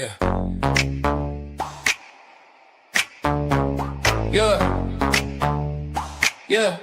Yeah. Yeah. Yeah.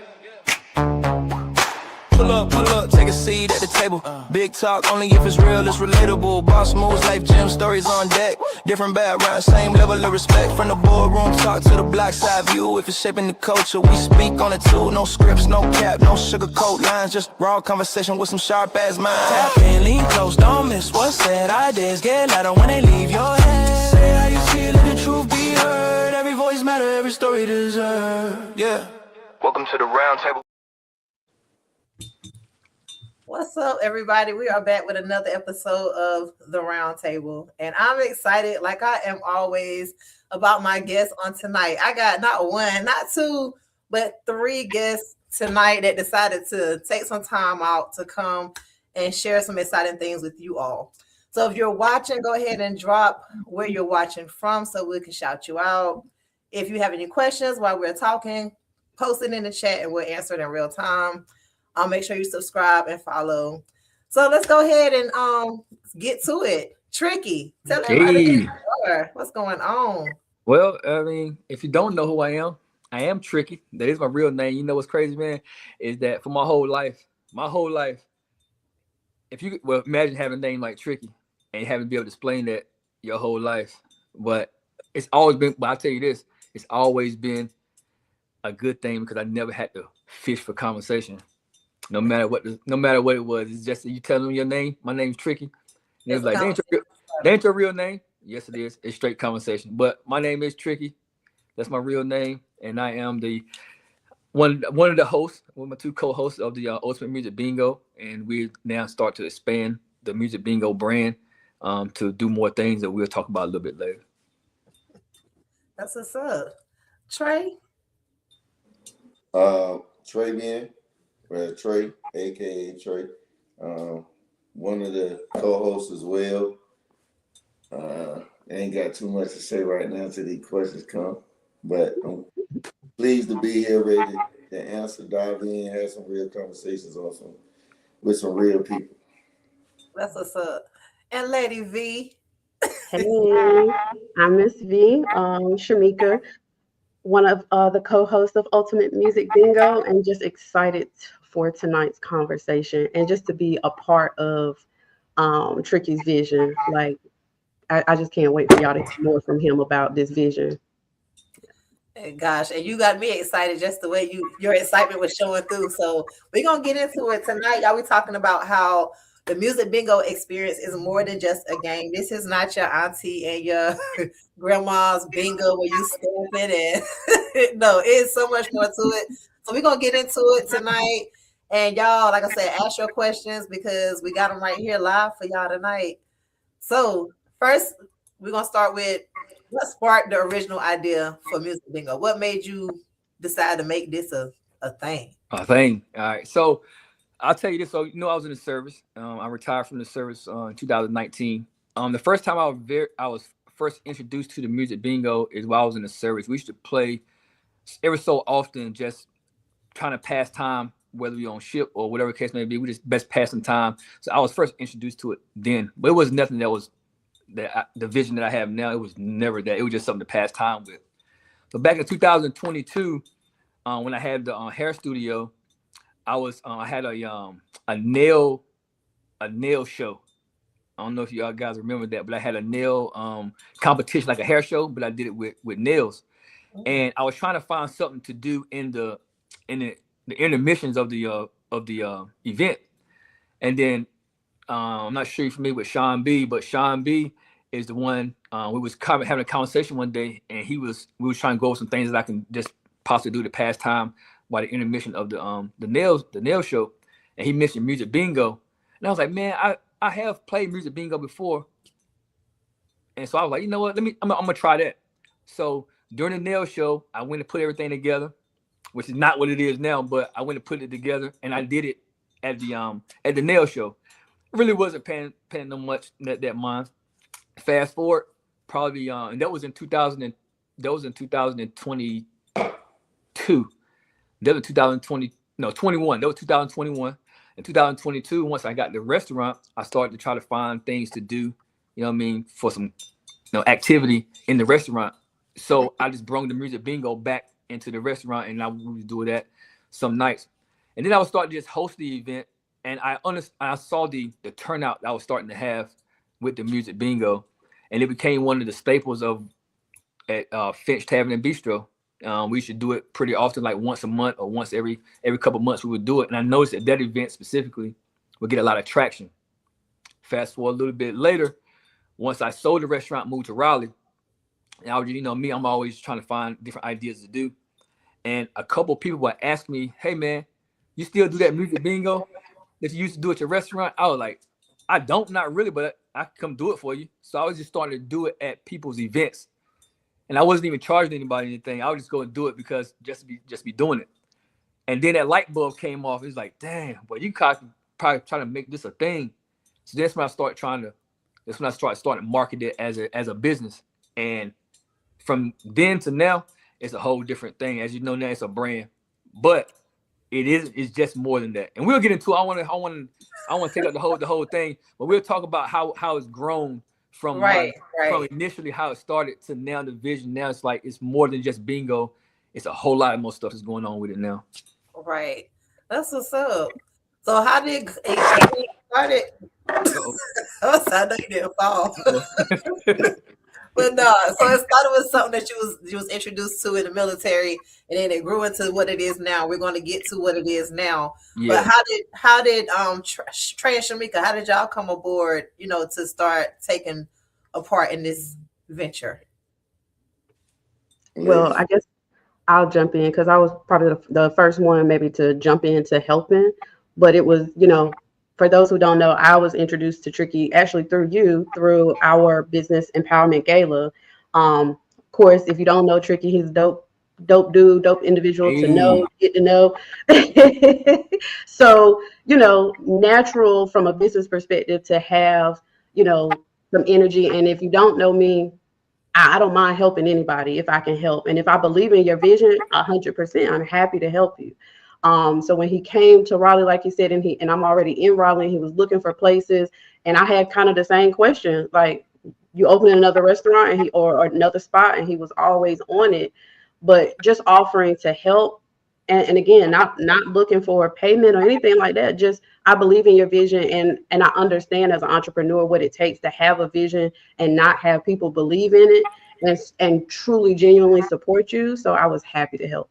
Pull up, take a seat at the table. Big talk, only if it's real, it's relatable. Boss moves, life gym stories on deck. Different background, same level of respect. From the boardroom talk to the block side view. If it's shaping the culture, we speak on it too. No scripts, no cap, no sugarcoat lines. Just raw conversation with some sharp ass minds. Tap in, lean close, don't miss what's said. Ideas get louder when they leave your head. Say how you feel, let the truth be heard. Every voice matter, every story deserved. Yeah. Welcome to the RoundTable. What's up, everybody? We are back with another episode of the Roundtable, and I'm excited, like I am always, about my guests on tonight. I got not one, not two, but three guests tonight that decided to take some time out to come and share some exciting things with you all. So if you're watching, go ahead and drop where you're watching from so we can shout you out. If you have any questions while we're talking, post it in the chat and we'll answer it in real time. Make sure you subscribe and follow. So let's go ahead and get to it. Tricky, tell everybody what's going on. Well, I mean, if you don't know who I am Tricky. That is my real name. You know what's crazy, man, is that for my whole life, if you imagine having a name like Tricky and having to be able to explain that your whole life. But it's always been, but I'll tell you this, it's always been a good thing because I never had to fish for conversation. No matter what it was, it's just you tell them your name. My name's Tricky. And it's like, that ain't your real name. Yes, it is. It's straight conversation. But my name is Tricky. That's my real name, and I am the one of the hosts, one of my two co-hosts of the Ultimate Music Bingo, and we now start to expand the Music Bingo brand to do more things that we'll talk about a little bit later. That's what's up, Trey. Trey Ben. Trey, aka Trey, one of the co-hosts as well. Ain't got too much to say right now till these questions come, but I'm pleased to be here, ready to answer, dive in, have some real conversations with some real people. That's what's up. And Lady V. Hey, I'm Miss V, Shamika, one of the co-hosts of Ultimate Music Bingo, and just excited for tonight's conversation and just to be a part of Tricky's vision. Like, I just can't wait for y'all to hear more from him about this vision. Gosh, and you got me excited just the way your excitement was showing through. So we're gonna get into it tonight. Y'all, we talking about how the Music Bingo experience is more than just a game. This is not your auntie and your grandma's bingo where you stand it and no, it's so much more to it. So we're gonna get into it tonight. And y'all, like I said, ask your questions because we got them right here live for y'all tonight. So first, we're gonna start with what sparked the original idea for Music Bingo? What made you decide to make this a thing? A thing. All right. So I'll tell you this. So I was in the service. I retired from the service in 2019. The first time I was first introduced to the Music Bingo is while I was in the service. We used to play every so often, just trying to pass time, whether we on ship or whatever the case may be. We just best passing time. So I was first introduced to it then, but it was nothing that was the vision that I have now. It was never that. It was just something to pass time with. So back in 2022, when I had the hair studio, I had a nail show. I don't know if y'all guys remember that, but I had a nail competition, like a hair show, but I did it with nails. And I was trying to find something to do in the intermissions of the event. And then I'm not sure you're familiar with Sean B, but Sean B is the one we was having a conversation one day, and we was trying to go over some things that I can just possibly do to pass time while the intermission of the nail show. And he mentioned Music Bingo, and I was like, man, I have played Music Bingo before, and so I was like, you know what, I'm gonna try that. So during the nail show, I went and put everything together, which is not what it is now, but I went and put it together, and I did it at the nail show. Really wasn't paying them much that mind. Fast forward, probably and that was in 2022. That was 2020. That was 2020. No, 21. That was 2021. In 2022, once I got the restaurant, I started to try to find things to do, you know what I mean, for some activity in the restaurant. So I just brought the music bingo back into the restaurant, and I would do that some nights. And then I would start to just host the event, and I saw the turnout that I was starting to have with the music bingo, and it became one of the staples of at Finch Tavern and Bistro. We should do it pretty often, like once a month or once every couple of months we would do it. And I noticed that event specifically would get a lot of traction. Fast forward a little bit later, once I sold the restaurant, moved to Raleigh, and I was, me, I'm always trying to find different ideas to do. And a couple of people would ask me, "Hey man, you still do that music bingo that you used to do at your restaurant?" I was like, "I don't, not really, but I can come do it for you." So I was just starting to do it at people's events, and I wasn't even charging anybody anything. I would just go and do it because just be doing it. And then that light bulb came off. It's like, damn, boy, you probably trying to make this a thing. So that's when I started starting to market it as a business. And from then to now, it's a whole different thing. As you know now, it's a brand, but it's just more than that. And we'll get into it. I want to take up the whole thing, but we'll talk about how it's grown from from initially how it started to now the vision. Now it's like it's more than just bingo. It's a whole lot of more stuff that's going on with it now. Right. That's what's up. So how did it started? Oh, I know you didn't fall. But no, so it started with something that you was introduced to in the military, and then it grew into what it is now. We're going to get to what it is now. Yeah. But how did Trey and Shamika, how did y'all come aboard? To start taking a part in this venture. Well, I guess I'll jump in because I was probably the first one maybe to jump into helping. But it was, for those who don't know, I was introduced to Tricky actually through our business empowerment gala. Of course, if you don't know Tricky, he's a dope dude, dope individual to get to know. So, natural from a business perspective to have, some energy. And if you don't know me, I don't mind helping anybody if I can help. And if I believe in your vision, 100%, I'm happy to help you. So when he came to Raleigh, like he said, and I'm already in Raleigh, he was looking for places, and I had kind of the same question, like, you opening another restaurant or another spot, and he was always on it, but just offering to help. And again, not looking for payment or anything like that. Just I believe in your vision, and I understand as an entrepreneur what it takes to have a vision and not have people believe in it and truly genuinely support you. So I was happy to help.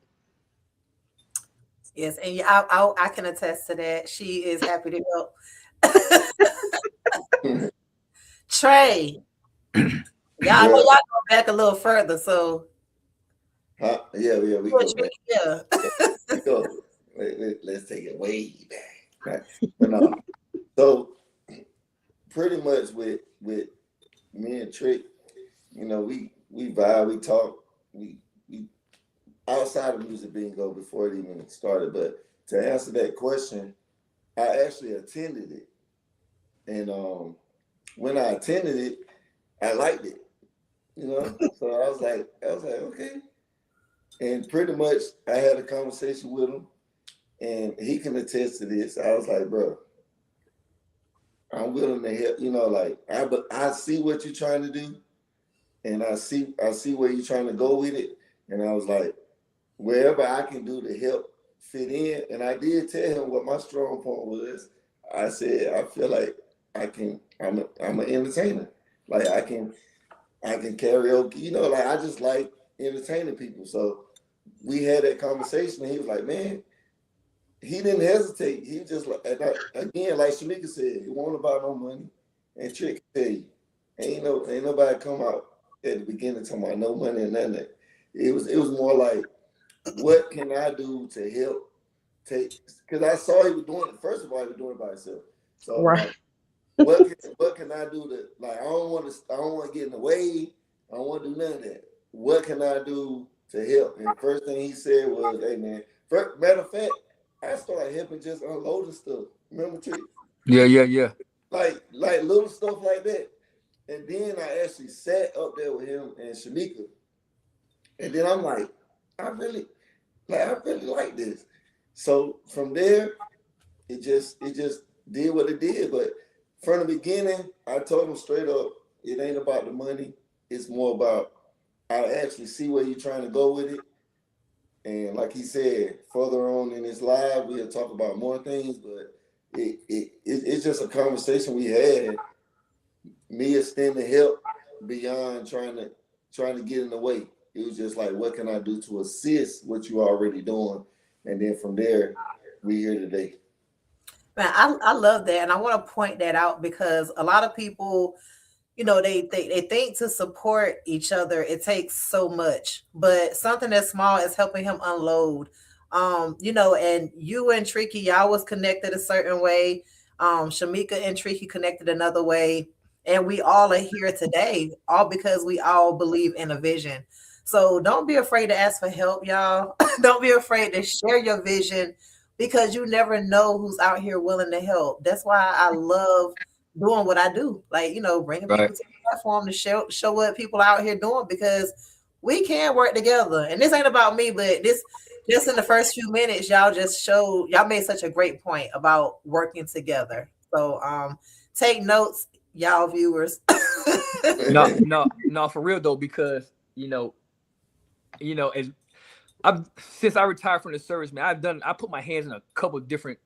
Yes, and I can attest to that. She is happy to help. Trey, y'all know y'all go back a little further, so. Yeah, we go back. Yeah. Let's take it way back. Right? But no. So pretty much with me and Trick, we vibe, we talk, we outside of music bingo before it even started. But to answer that question, I actually attended it. And when I attended it, I liked it. So I was like, okay. And pretty much I had a conversation with him, and he can attest to this. I was like, bro, I'm willing to help, I see what you're trying to do, and I see where you're trying to go with it. And I was like, wherever I can do to help fit in. And I did tell him what my strong point was. I said, I feel like I'm an entertainer. Like I can karaoke, I just like entertaining people. So we had that conversation, and he was like, man, he didn't hesitate. He just again, like Shamika said, he won't about no money. And Trick tell you, ain't nobody come out at the beginning talking about no money and nothing. It was more like, what can I do to help take? Because I saw he was doing it. First of all, he was doing it by himself. So right. What can I do to I don't want to get in the way. I don't want to do none of that. What can I do to help? And the first thing he said was, hey man, matter of fact, I started helping just unloading stuff. Remember, Trick? Yeah. Like little stuff like that. And then I actually sat up there with him and Shamika. And then I'm like, I really like this. So from there, it just did what it did. But from the beginning, I told him straight up, it ain't about the money. it's more about I actually see where you're trying to go with it. And like he said, further on in this live, we'll talk about more things, but it's just a conversation we had. Me extending help beyond trying to get in the way. It was just like, what can I do to assist what you already doing? And then from there, we here today. Man, I love that. And I want to point that out because a lot of people, they think to support each other, it takes so much. But something as small as helping him unload, and you and Tricky, y'all was connected a certain way. Shamika and Tricky connected another way. And we all are here today, all because we all believe in a vision. So don't be afraid to ask for help, y'all. Don't be afraid to share your vision because you never know who's out here willing to help. That's why I love doing what I do. Like, bringing people to the platform to show what people out here doing because we can work together. And this ain't about me, but this just in the first few minutes, y'all made such a great point about working together. So take notes, y'all viewers. No, for real though, because as since I retired from the service, man, I put my hands in a couple different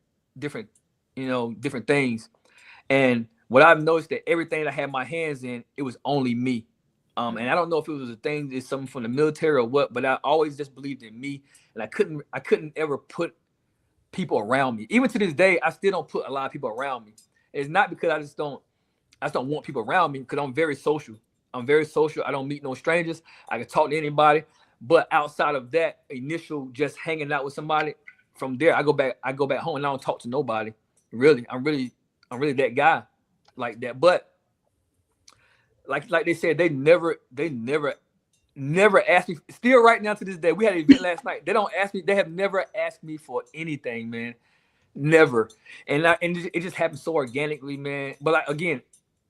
things. And what I've noticed that everything I had my hands in, it was only me. And I don't know if it was a thing, it's something from the military or what, but I always just believed in me, and I couldn't ever put people around me. Even to this day, I still don't put a lot of people around me. It's not because I just don't want people around me, because I'm very social. I don't meet no strangers. I can talk to anybody. But outside of that initial just hanging out with somebody, from there I go back home and I don't talk to nobody. Really, I'm really that guy like that. But like they said, they never asked me. Still right now to this day, we had an event last night. They don't ask me. They have never asked me for anything, man. Never. And it just happened so organically, man. But like, again,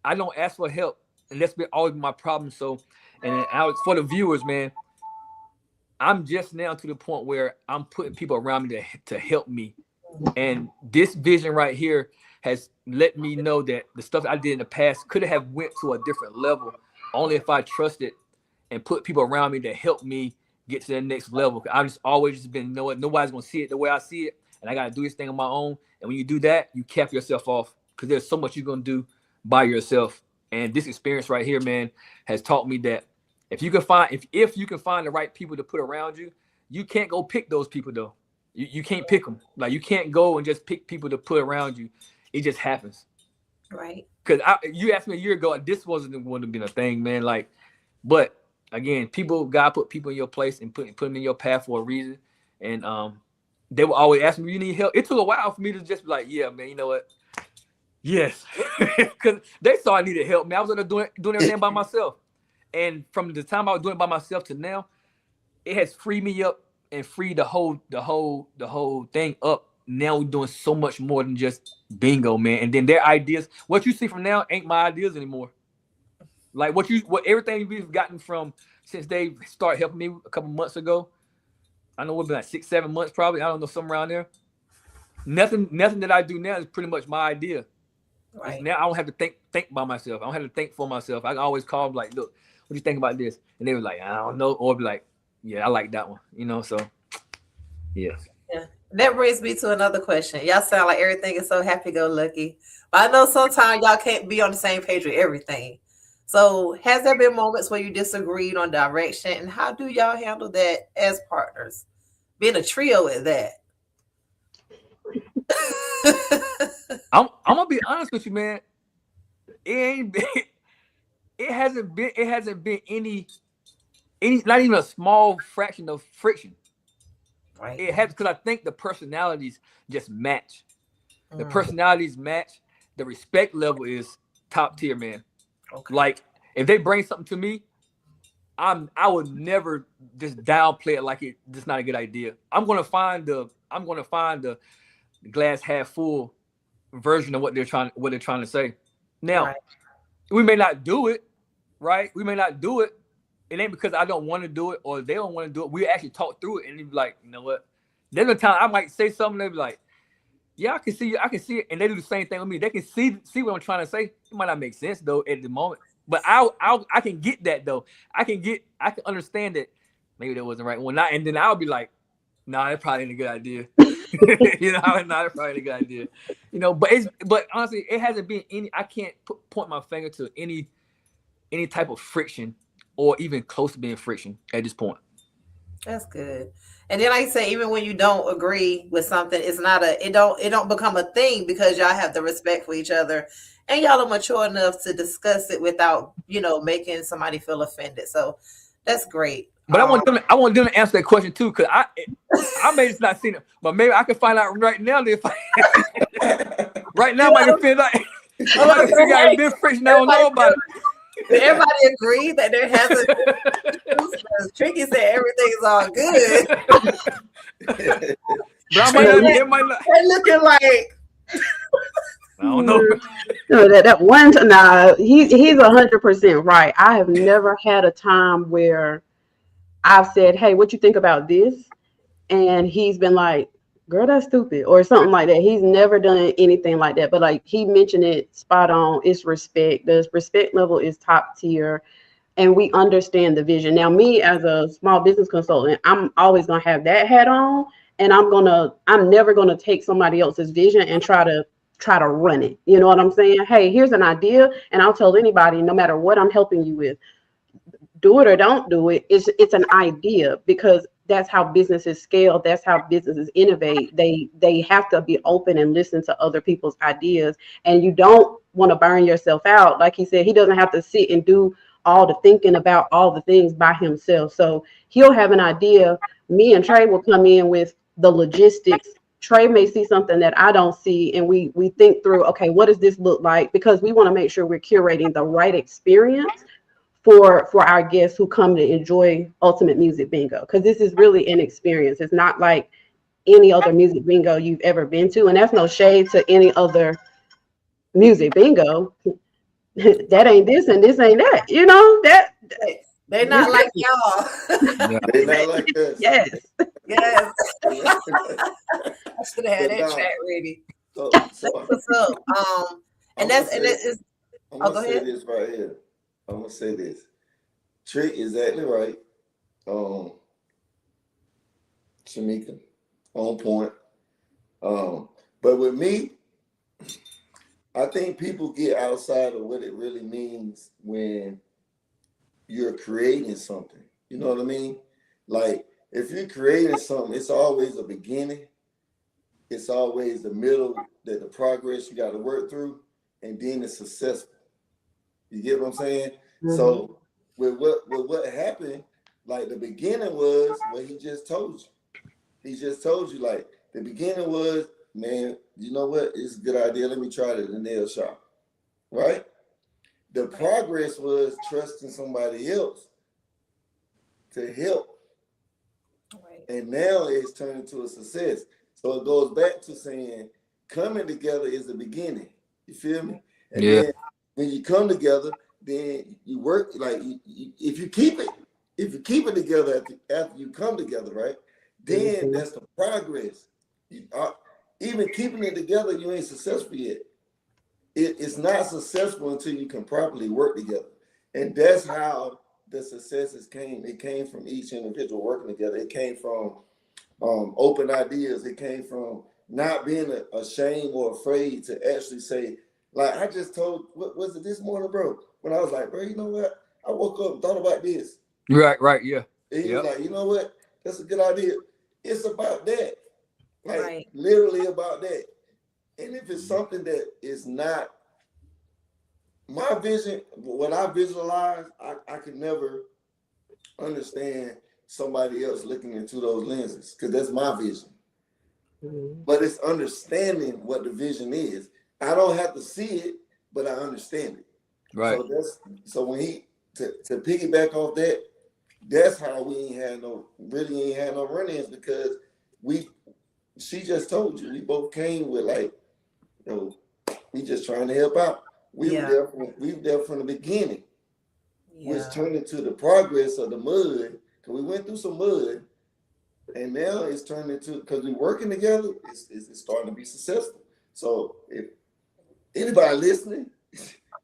I don't ask for help, and that's been always my problem. So, and for the viewers, man, I'm just now to the point where I'm putting people around me to help me. And this vision right here has let me know that the stuff I did in the past could have went to a different level only if I trusted and put people around me to help me get to the next level. I've just always just been knowing nobody's gonna see it the way I see it, and I gotta do this thing on my own. And when you do that, you cap yourself off because there's so much you're gonna do by yourself. And this experience right here, man, has taught me that if you can find the right people to put around you, you can't go pick those people though. You can't pick them. Like, you can't go and just pick people to put around you. It just happens. Right. Because you asked me a year ago, this wasn't going to be a thing, man. Like, but again, God put people in your place and put them in your path for a reason. And they will always ask me, you need help? It took a while for me to just be like, yeah, man, you know what? Yes. Because they saw I needed help, man. I was doing everything by myself. And from the time I was doing it by myself to now, it has freed me up and freed the whole thing up. Now we're doing so much more than just bingo, man. And then their ideas, what you see from now ain't my ideas anymore. Like what everything we've gotten from since they started helping me a couple months ago. I know it's been like 6-7 months probably. I don't know, somewhere around there. Nothing that I do now is pretty much my idea. Right. Now I don't have to think by myself. I don't have to think for myself. I can always call them like, look, what do you think about this? And they were like, I don't know. Or be like, yeah, I like that one. So yeah. Yeah. That brings me to another question. Y'all sound like everything is so happy-go-lucky. But I know sometimes y'all can't be on the same page with everything. So has there been moments where you disagreed on direction? And how do y'all handle that as partners? Being a trio at that. I'm gonna be honest with you, man. It hasn't been any not even a small fraction of friction. Right. It has, because I think the personalities just match. The personalities match. The respect level is top tier, man. Okay. Like, if they bring something to me, I would never just downplay it like it's just not a good idea. I'm gonna find the glass half full version of what they're trying to say. Now, right. We may not do it, right? We may not do it. It ain't because I don't want to do it or they don't want to do it. We actually talk through it and they be like, you know what? There's a time I might say something, they be like, yeah, I can see it. And they do the same thing with me. They can see what I'm trying to say. It might not make sense though at the moment. But I can get that though. I can understand that maybe that wasn't the right one. And then I'll be like, nah, that probably ain't a good idea. Nah, that probably ain't a good idea. But honestly, it hasn't been any. I can't point my finger to any type of friction or even close to being friction at this point. That's good. And then like I say, even when you don't agree with something, it's not it don't become a thing because y'all have the respect for each other and y'all are mature enough to discuss it without, making somebody feel offended. So that's great. But I want them to answer that question too, because I may just not seen it, but maybe I can find out right now if right now I can figure out if been friction. I don't know about it. Everybody agree that there hasn't been. Tricky said everything's all good. But it might not. They're looking like I don't know. No, that one. Nah, he's 100% right. I have never had a time where I've said, "Hey, what you think about this?" and he's been like, "Girl, that's stupid," or something like that. He's never done anything like that. But like he mentioned it spot on. It's respect. The respect level is top tier, and we understand the vision. Now, me as a small business consultant, I'm always gonna have that hat on, and I'm never gonna take somebody else's vision and try to run it. You know what I'm saying? Hey, here's an idea, and I'll tell anybody, no matter what I'm helping you with, do it or don't do it. It's an idea, because that's how businesses scale. That's how businesses innovate. They have to be open and listen to other people's ideas. And you don't want to burn yourself out. Like he said, he doesn't have to sit and do all the thinking about all the things by himself. So he'll have an idea. Me and Trey will come in with the logistics. Trey may see something that I don't see, and we think through, okay, what does this look like? Because we want to make sure we're curating the right experience for our guests who come to enjoy Ultimate Music Bingo, because this is really an experience. It's not like any other music bingo you've ever been to, and that's no shade to any other music bingo. That ain't this and this ain't that. That they're not like y'all. Yeah. They're not like this. Yes. Yes. I should have had that chat ready. So what's up. And it's. I'm gonna say this right here. I'm gonna say this. Trick exactly right. Shamika, on point. But with me, I think people get outside of what it really means when you're creating something. You know what I mean? Like if you're creating something, it's always a beginning. It's always the middle, the progress you got to work through, and then it's successful. You get what I'm saying? Mm-hmm. So with what happened, like the beginning was what he just told you. He just told you, like, the beginning was, man, you know what? It's a good idea. Let me try it at the nail shop. Right? The progress was trusting somebody else to help. Right. And now it's turned into a success. So it goes back to saying coming together is the beginning. You feel me? And then when you come together, then you work, like if you keep it together after you come together, right? Then that's the progress. Even keeping it together, you ain't successful yet. It's not successful until you can properly work together. And that's how the successes came. It came from each individual working together. It came from open ideas. It came from not being ashamed or afraid to actually say, like I just told, what was it this morning, bro? When I was like, bro, you know what? I woke up and thought about this. Right, yeah. And he was like, you know what? That's a good idea. It's about that. Like literally about that. And if it's something that is not my vision, when I visualize, I could never understand somebody else looking into those lenses, because that's my vision. Mm-hmm. But it's understanding what the vision is. I don't have to see it, but I understand it. Right. So when he to piggyback off that, that's how we ain't had no run-ins, because she just told you, we both came with like, we just trying to help out. We were there from the beginning, which turned into the progress of the mud, because we went through some mud, and now it's turned into, because we're working together, it's starting to be successful. So if anybody listening,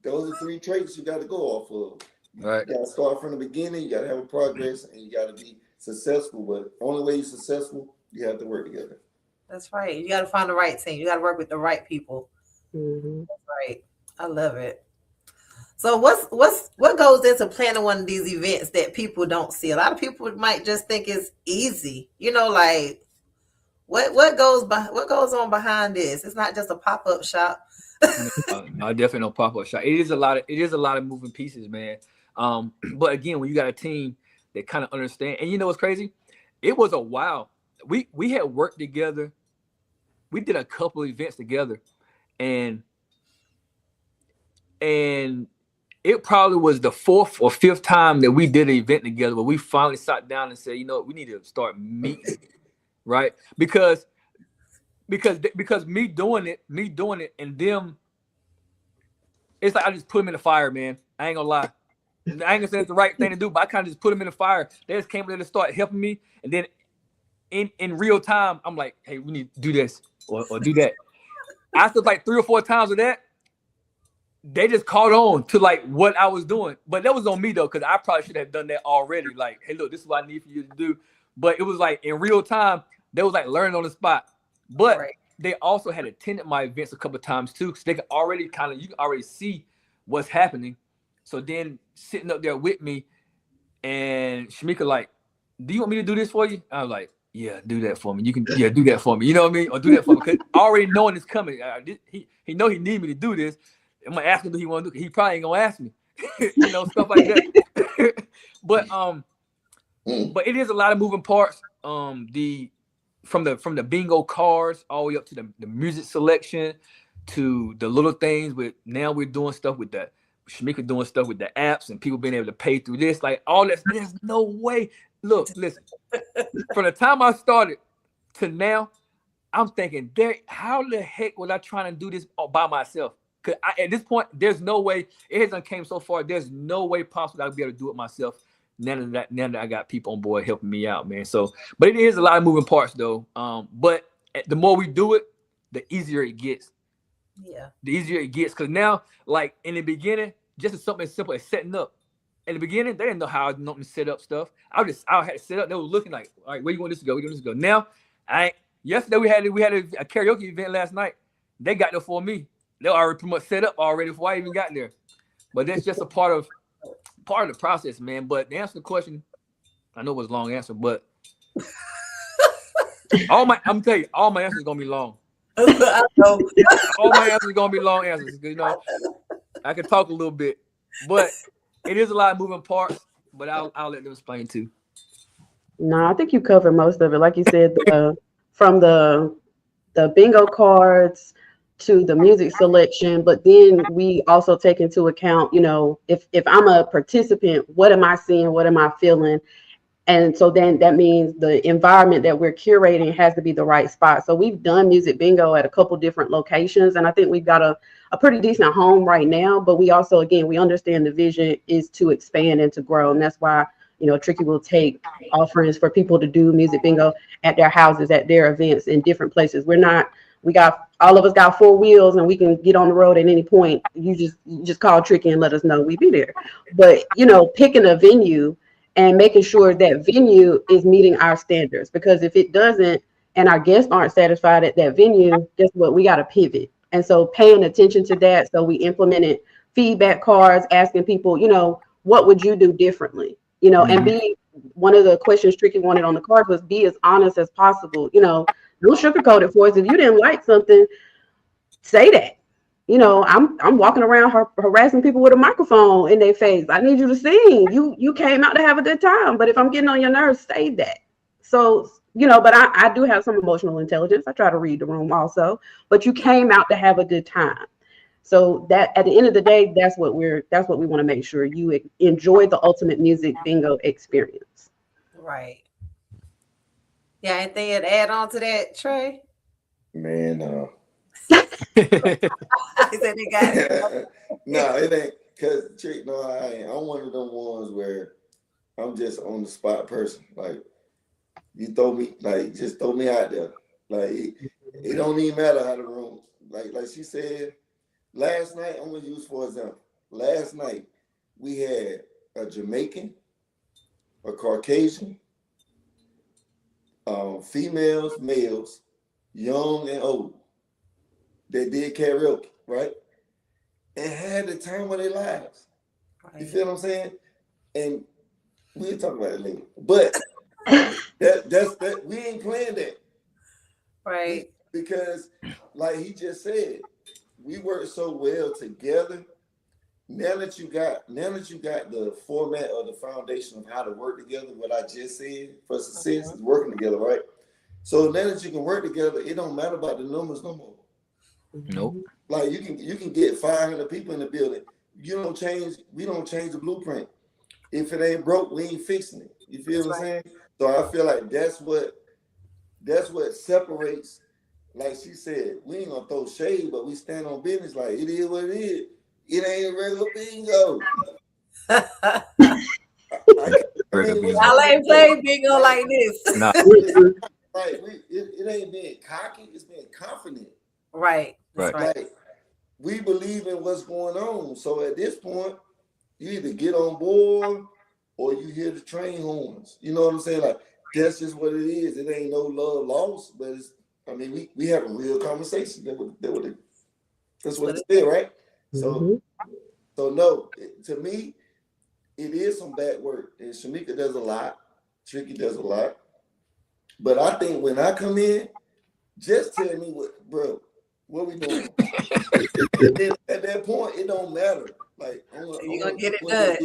Those are 3 traits you got to go off of. Right. You got to start from the beginning. You got to have a progress, and you got to be successful. But only way you're successful, you have to work together. That's right. You got to find the right team. You got to work with the right people. Mhm. That's right. I love it. So what goes into planning one of these events that people don't see? A lot of people might just think it's easy. Like what goes on behind this? It's not just a pop-up shop. No, definitely no pop-up shop. It is a lot of moving pieces, man. But again, when you got a team that kind of understand, and you know what's crazy? It was a while. We had worked together. We did a couple of events together, and it probably was the 4th or 5th time that we did an event together where we finally sat down and said, you know, we need to start meeting, right? Because me doing it, and them, it's like I just put them in the fire, man. I ain't gonna lie. I ain't gonna say it's the right thing to do, but I kind of just put them in the fire. They just came in to start helping me, and then in real time, I'm like, hey, we need to do this or do that. After like 3 or 4 times of that, they just caught on to like what I was doing. But that was on me though, because I probably should have done that already. Like, hey, look, this is what I need for you to do. But it was like in real time, they was like learning on the spot. But they also had attended my events a couple of times too, because they could already you can already see what's happening. So then sitting up there with me, and Shamika like, do you want me to do this for you? I was like, yeah, do that for me. You can, do that for me. You know what I mean? Or do that for me. Because already knowing it's coming. He know he need me to do this. I'm gonna ask him, do he want to do it? He probably ain't gonna ask me. Stuff like that. But it is a lot of moving parts. From the bingo cards all the way up to the music selection, to the little things with, now we're doing stuff with that. Shamika doing stuff with the apps and people being able to pay through this, like all that. There's no way. Look, listen, from the time I started to now, I'm thinking, how the heck was I trying to do this all by myself? Because at this point, there's no way. It hasn't came so far. There's no way possible I'll be able to do it myself. Now that I got people on board helping me out, man. So, but it is a lot of moving parts though. But the more we do it, the easier it gets. Yeah. The easier it gets. Because now, like in the beginning, just as something as simple as setting up. In the beginning, they didn't know how to set up stuff. I had to set up. They were looking like, all right, where you want this to go? Where you want this to go? Now, yesterday we had a karaoke event last night. They got there for me. They already pretty much set up already before I even got there. But that's just a part of the process, man. But to answer the question, I know it was a long answer, but I'm telling you, all my answers are gonna be long. I know. All my answers are gonna be long answers. I can talk a little bit, but it is a lot of moving parts. But I'll let them explain too. No, I think you covered most of it. Like you said, from the bingo cards to the music selection, but then we also take into account, if I'm a participant, what am I seeing? What am I feeling? And so then that means the environment that we're curating has to be the right spot. So we've done music bingo at a couple different locations, and I think we've got a pretty decent home right now. But we also, again, we understand the vision is to expand and to grow. And that's why, Tricky will take offerings for people to do music bingo at their houses, at their events in different places. All of us got 4 wheels and we can get on the road at any point. You just call Tricky and let us know, we be there. But, picking a venue and making sure that venue is meeting our standards, because if it doesn't and our guests aren't satisfied at that venue, guess what? We got to pivot. And so paying attention to that. So we implemented feedback cards, asking people, what would you do differently? And one of the questions Tricky wanted on the cards was be as honest as possible. Don't sugarcoat it for us. If you didn't like something, say that. I'm walking around harassing people with a microphone in their face. I need you to sing. You came out to have a good time. But if I'm getting on your nerves, say that. So, but I do have some emotional intelligence. I try to read the room also. But you came out to have a good time. So that at the end of the day, that's what we want to make sure you enjoy the ultimate music bingo experience. Right. Yeah, anything to add on to that, Trey? Man, I said they got it. No, it ain't. Cause Trick, no, I ain't. I'm one of them ones where I'm just on the spot person. Like you just throw me out there. Like it don't even matter how the room. Like she said last night. I'm gonna use for example. last night we had a Jamaican, a Caucasian, females, males, young and old. They did karaoke, right? And had the time of their lives. You feel what I'm saying? And we'll talk about it later. But that we ain't playing that. Right. Because like he just said, we work so well together. Now that you got the format or the foundation of how to work together, what I just said for success is working together, right? So now that you can work together, it don't matter about the numbers no more. Nope. Like you can get 500 people in the building. We don't change the blueprint. If it ain't broke, we ain't fixing it. You feel what I'm saying? So I feel like that's what separates. Like she said, we ain't gonna throw shade, but we stand on business. Like it is what it is. It ain't a regular bingo. Y'all ain't playing bingo like this. Nah. Like it ain't being cocky, it's being confident. Right. Right. Like we believe in what's going on. So at this point, you either get on board or you hear the train horns. You know what I'm saying? Like that's just what it is. It ain't no love lost, but it's, I mean, we have a real conversation. That's what it is, right? So no, to me, it is some bad work. And Shamika does a lot. Tricky does a lot. But I think when I come in, just tell me what we doing. And then at that point, it don't matter. Like you're gonna get it done.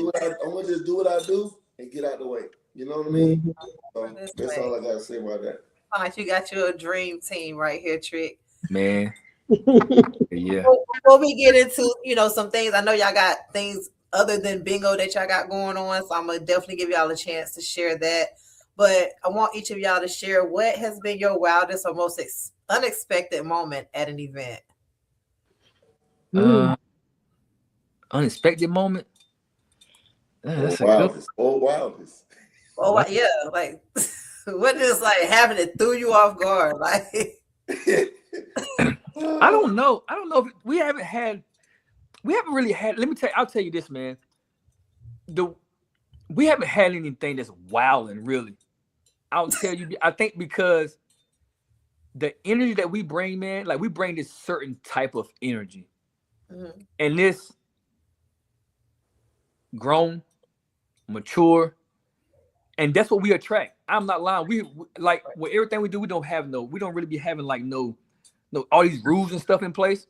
I'm gonna just do what I do and get out the way. You know what I mean? So that's all I gotta say about that. Like you got your dream team right here, Trick. Man. Yeah. Before we get into, some things, I know y'all got things other than bingo that y'all got going on. So I'm gonna definitely give y'all a chance to share that. But I want each of y'all to share what has been your wildest or most unexpected moment at an event. Unexpected moment. That's wildest. Oh yeah, like what is like having it threw you off guard? Like I don't know if we haven't really had. Let me tell you. I'll tell you this, man. We haven't had anything that's wilding, really. I'll tell you. I think because the energy that we bring, man, like we bring this certain type of energy, and this grown, mature, and that's what we attract. I'm not lying. We like with everything we do. We don't really be having like no all these rules and stuff in place.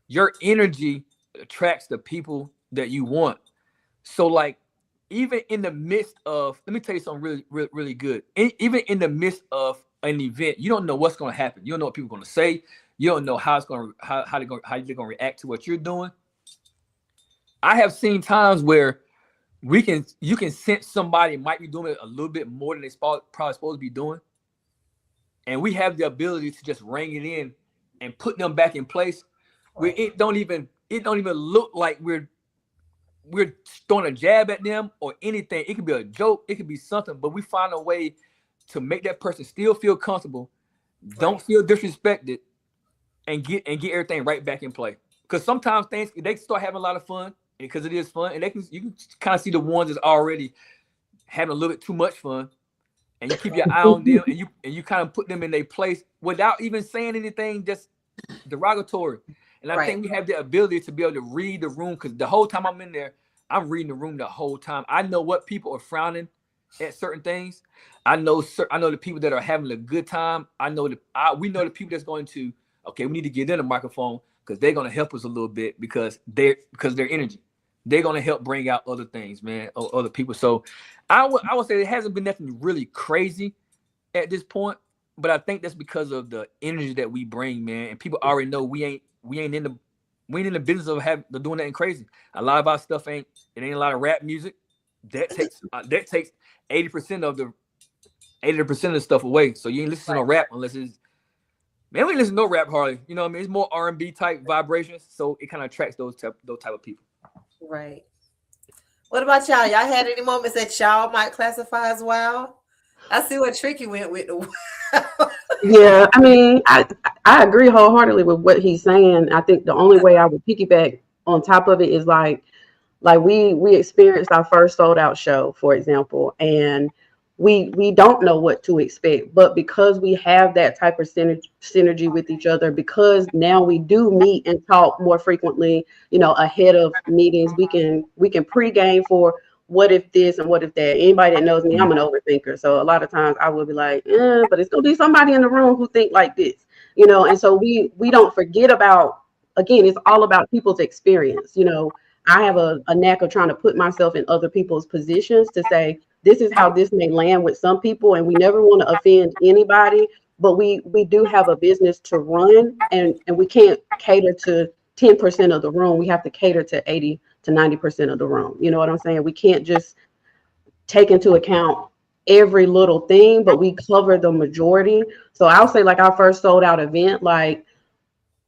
Your energy attracts the people that you want. So like even in the midst of, let me tell you something really, really, really good. Even in the midst of an event, you don't know what's going to happen. You don't know what people are going to say. You don't know how they're going to react to what you're doing. I have seen times where you can sense somebody might be doing it a little bit more than they probably supposed to be doing. And we have the ability to just rein it in and put them back in place where it don't even look like we're throwing a jab at them or anything. It could be a joke, it could be something, but we find a way to make that person still feel comfortable, don't feel disrespected, and get everything right back in play. Because sometimes things they start having a lot of fun because it is fun, and you can kind of see the ones that's already having a little bit too much fun. And you keep your eye on them, and you kind of put them in their place without even saying anything just derogatory. And I think we have the ability to be able to read the room, because the whole time I'm in there, I'm reading the room the whole time. I know what people are frowning at certain things. I know the people that are having a good time. We know the people that's going to, okay, we need to get in the microphone because they're going to help us a little bit because their energy. They're going to help bring out other things, man, other people. So I would say it hasn't been nothing really crazy at this point, but I think that's because of the energy that we bring, man. And people already know we ain't in the business of doing that crazy. A lot of our stuff ain't a lot of rap music. That takes 80% of the stuff away. So you ain't listening to no rap unless it's, man, we ain't listen to no rap hardly. You know what I mean? It's more R&B type vibrations. So it kind of attracts those type of people. Right. What about y'all? Y'all had any moments that y'all might classify as wild? I see what Tricky went with. Yeah, I mean, I agree wholeheartedly with what he's saying. I think the only way I would piggyback on top of it is like we experienced our first sold out show, for example, and we don't know what to expect, but because we have that type of synergy with each other, because now we do meet and talk more frequently, you know, ahead of meetings, we can pregame for what if this and what if that. Anybody that knows me, I'm an overthinker, so a lot of times I will be like, but it's gonna be somebody in the room who think like this, you know. And so we don't forget about, again, it's all about people's experience, you know. I have a knack of trying to put myself in other people's positions to say, this is how this may land with some people, and we never want to offend anybody, but we do have a business to run, and we can't cater to 10% of the room. We have to cater to 80 to 90% of the room. You know what I'm saying? We can't just take into account every little thing, but we cover the majority. So I'll say, like, our first sold out event, like,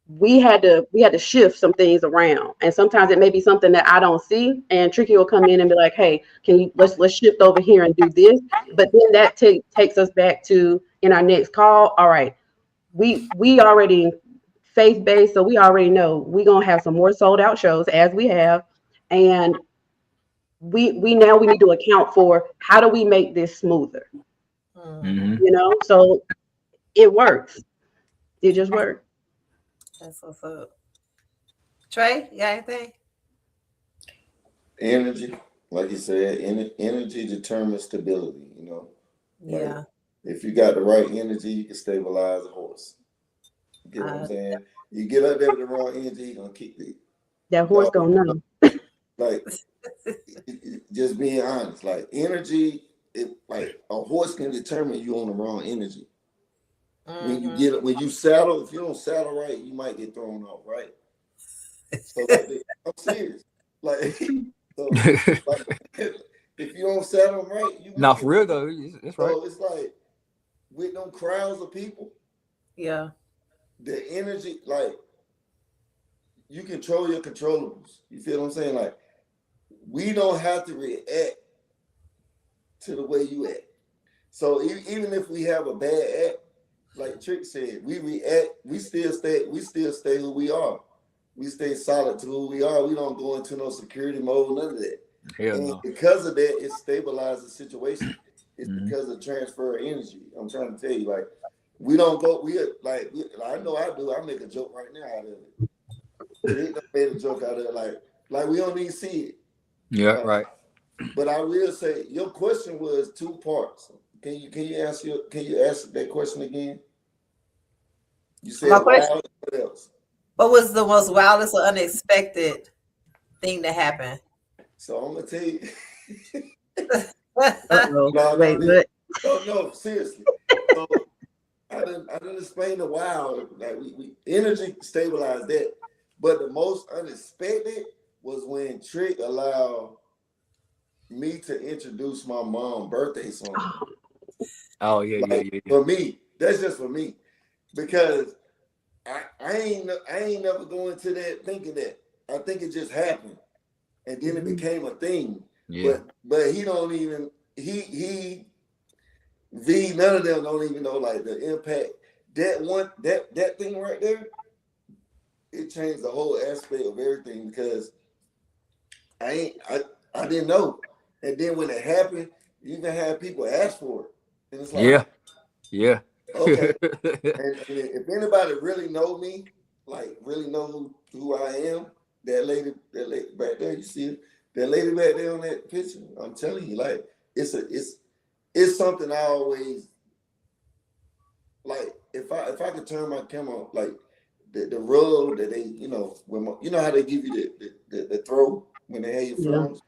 we had to shift some things around, and sometimes it may be something that I don't see, and Tricky will come in and be like, hey, can you let's shift over here and do this. But then that takes us back to, in our next call, all right, we already faith-based, so we already know we're gonna have some more sold out shows as we have, and we now we need to account for how do we make this smoother, Mm-hmm. you know. So it works, it just works. That's what's up. Trey, you got anything? Energy, like you said, energy determines stability. You know, like Yeah. if you got the right energy, you can stabilize a horse. You get what I'm saying? You get up there with the wrong energy, you're gonna kick the That horse dog. gonna know. Like, just being honest, like energy, like a horse can determine you on the wrong energy. When you saddle, if you don't saddle right, you might get thrown off, right? So like, I'm serious. Like, so like, if you don't saddle them right, you might Not for get real thrown though. That's off. right. So it's like with them crowds of people, Yeah. the energy, like you control your controllables. You feel what I'm saying? Like we don't have to react to the way you act. So even if we have a bad act, like Trick said, we react. We still stay who we are. We stay solid to who we are. We don't go into no security mode, none of that. Hell And no. because of that, it stabilizes the situation. It's Mhm. because of transfer of energy. I'm trying to tell you, like, we don't go. I know I do. I make a joke right now out of it. Trick done made a joke out of it, like we don't even see it. Yeah, Like, right. but I will say, your question was two parts. Can you ask that question again? You said My question, wild. What else? what was the most wildest or unexpected thing that happened? So I'm gonna tell you. Uh-oh. No, Wait, what? no, seriously. So I didn't explain the wild. Like we energy stabilized that, but the most unexpected was when Trick allowed me to introduce my mom's birthday song. Oh yeah, Like yeah. for me, that's just for me, because I ain't never going to that thinking that. I think it just happened, and then it became a thing. Yeah. But he don't even he V none of them don't even know like the impact. That thing right there, it changed the whole aspect of everything because I didn't know. And then when it happened, you even had people ask for it. And it's like, Yeah. Yeah. okay. And if anybody really know me, like really know who I am, that lady back there, you see it, that lady back there on that picture, I'm telling you, like it's something I always like. If I could turn my camera on, like the rub that they, you know how they give you the throw when they have your Yeah. phones,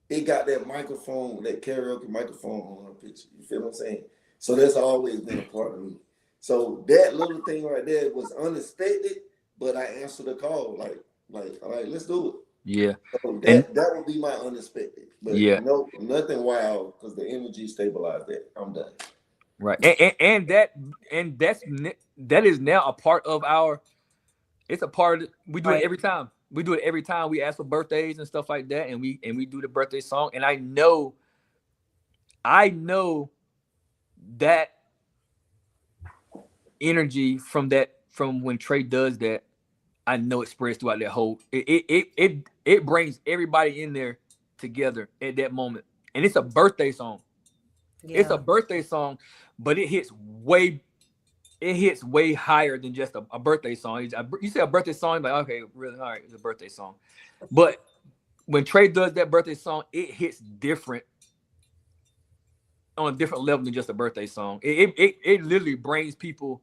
it got that microphone, that karaoke microphone on the picture. You feel what I'm saying? So that's always been a part of me. So that little thing right there was unexpected, but I answered the call like all right, let's do it. Yeah. So And that would be my unexpected, but yeah, no, nothing wild because the energy stabilized that. I'm done. right. That is now a part of our. It's a part. We do it Right. every time. We do it every time. We ask for birthdays and stuff like that, and we do the birthday song. And I know that energy from when Trey does that. I know it spreads throughout that whole. It brings everybody in there together at that moment, and it's a birthday song. It's a Yeah. birthday song, but it hits way higher than just a birthday song. You say a birthday song, like okay, really, all right, it's a birthday song. But when Trey does that birthday song, it hits different on a different level than just a birthday song. It literally brings people.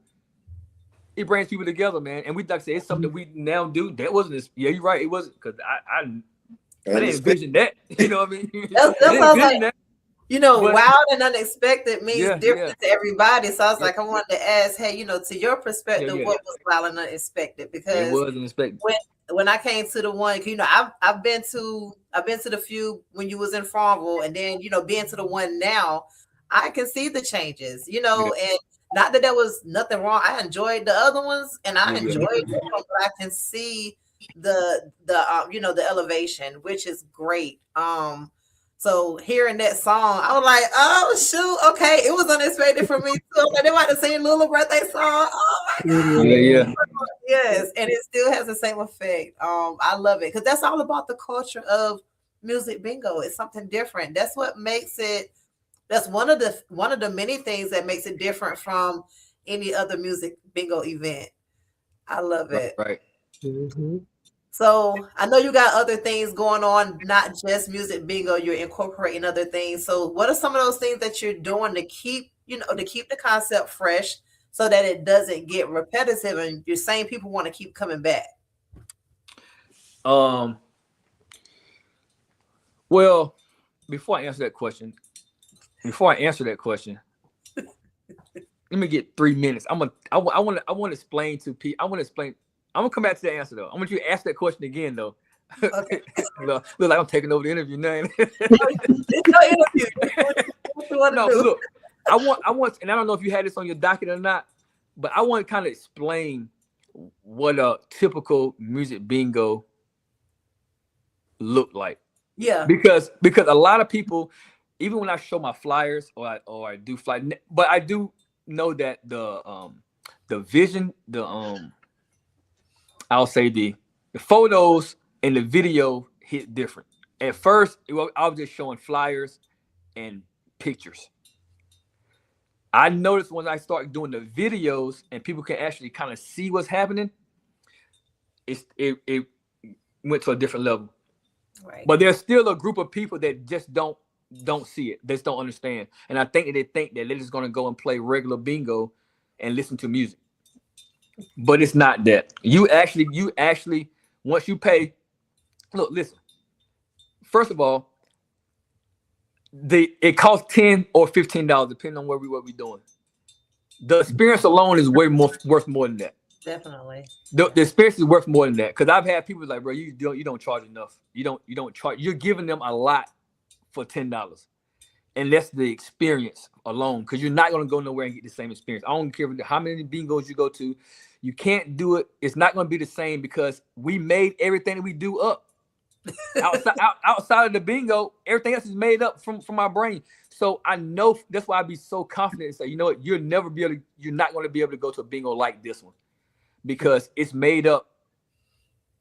It brings people together, man. And we like I say it's something we now do. That wasn't this. Yeah, you're right. It wasn't because I didn't envision that. You know what I mean? That's I didn't what I was envision like. that. But Wild and unexpected means yeah, different to everybody. So I was yeah, like, I wanted to ask, hey, to your perspective, yeah. what was wild and unexpected? It Because was unexpected. when I came to the one, I've been to the few when you was in Farmville, and then being to the one now, I can see the changes. Yeah, And not that there was nothing wrong. I enjoyed the other ones, and I yeah, enjoyed this one, but I can see the elevation, which is great. So hearing that song, I was like, oh shoot, okay, it was unexpected for me too. Like they might have seen Lula's birthday song. Oh my god. yeah, yeah. Yes, and it still has the same effect. I love it because that's all about the culture of music bingo. It's something different. That's what makes it. That's one of the many things that makes it different from any other music bingo event. I love Right, it. right. Mhm. So I know you got other things going on, not just music bingo. You're incorporating other things. So what are some of those things that you're doing to keep the concept fresh so that it doesn't get repetitive and you're saying people want to keep coming back? Well, before I answer that question, let me get 3 minutes. I want to explain to people. I want to explain. I'm gonna come back to the answer though. I want you to ask that question again though. Okay. Look like I'm taking over the interview now. It's no interview. What you want to No, do? look, I want, and I don't know if you had this on your docket or not, but I want to kind of explain what a typical music bingo look like. Yeah. Because a lot of people, even when I show my flyers or I do fly, but I do know that the vision, I'll say the photos and the video hit different. At first, I was just showing flyers and pictures. I noticed when I started doing the videos and people can actually kind of see what's happening, it went to a different level. Right. But there's still a group of people that just don't see it. They just don't understand. And I think that they think that they're just gonna go and play regular bingo and listen to music. But it's not that. You actually, once you pay, look, listen. First of all, it costs $10 or $15, depending on what we're doing. The experience alone is worth more than that. Definitely. The experience is worth more than that. Because I've had people like, bro, you don't charge enough. You don't charge. You're giving them a lot for $10. And that's the experience alone. Because you're not gonna go nowhere and get the same experience. I don't care how many bingos you go to. You can't do it. It's not gonna be the same because we made everything that we do up. Outside of the bingo, everything else is made up from my brain. So I know that's why I be so confident and say, you know what, you're not going to be able to go to a bingo like this one because it's made up.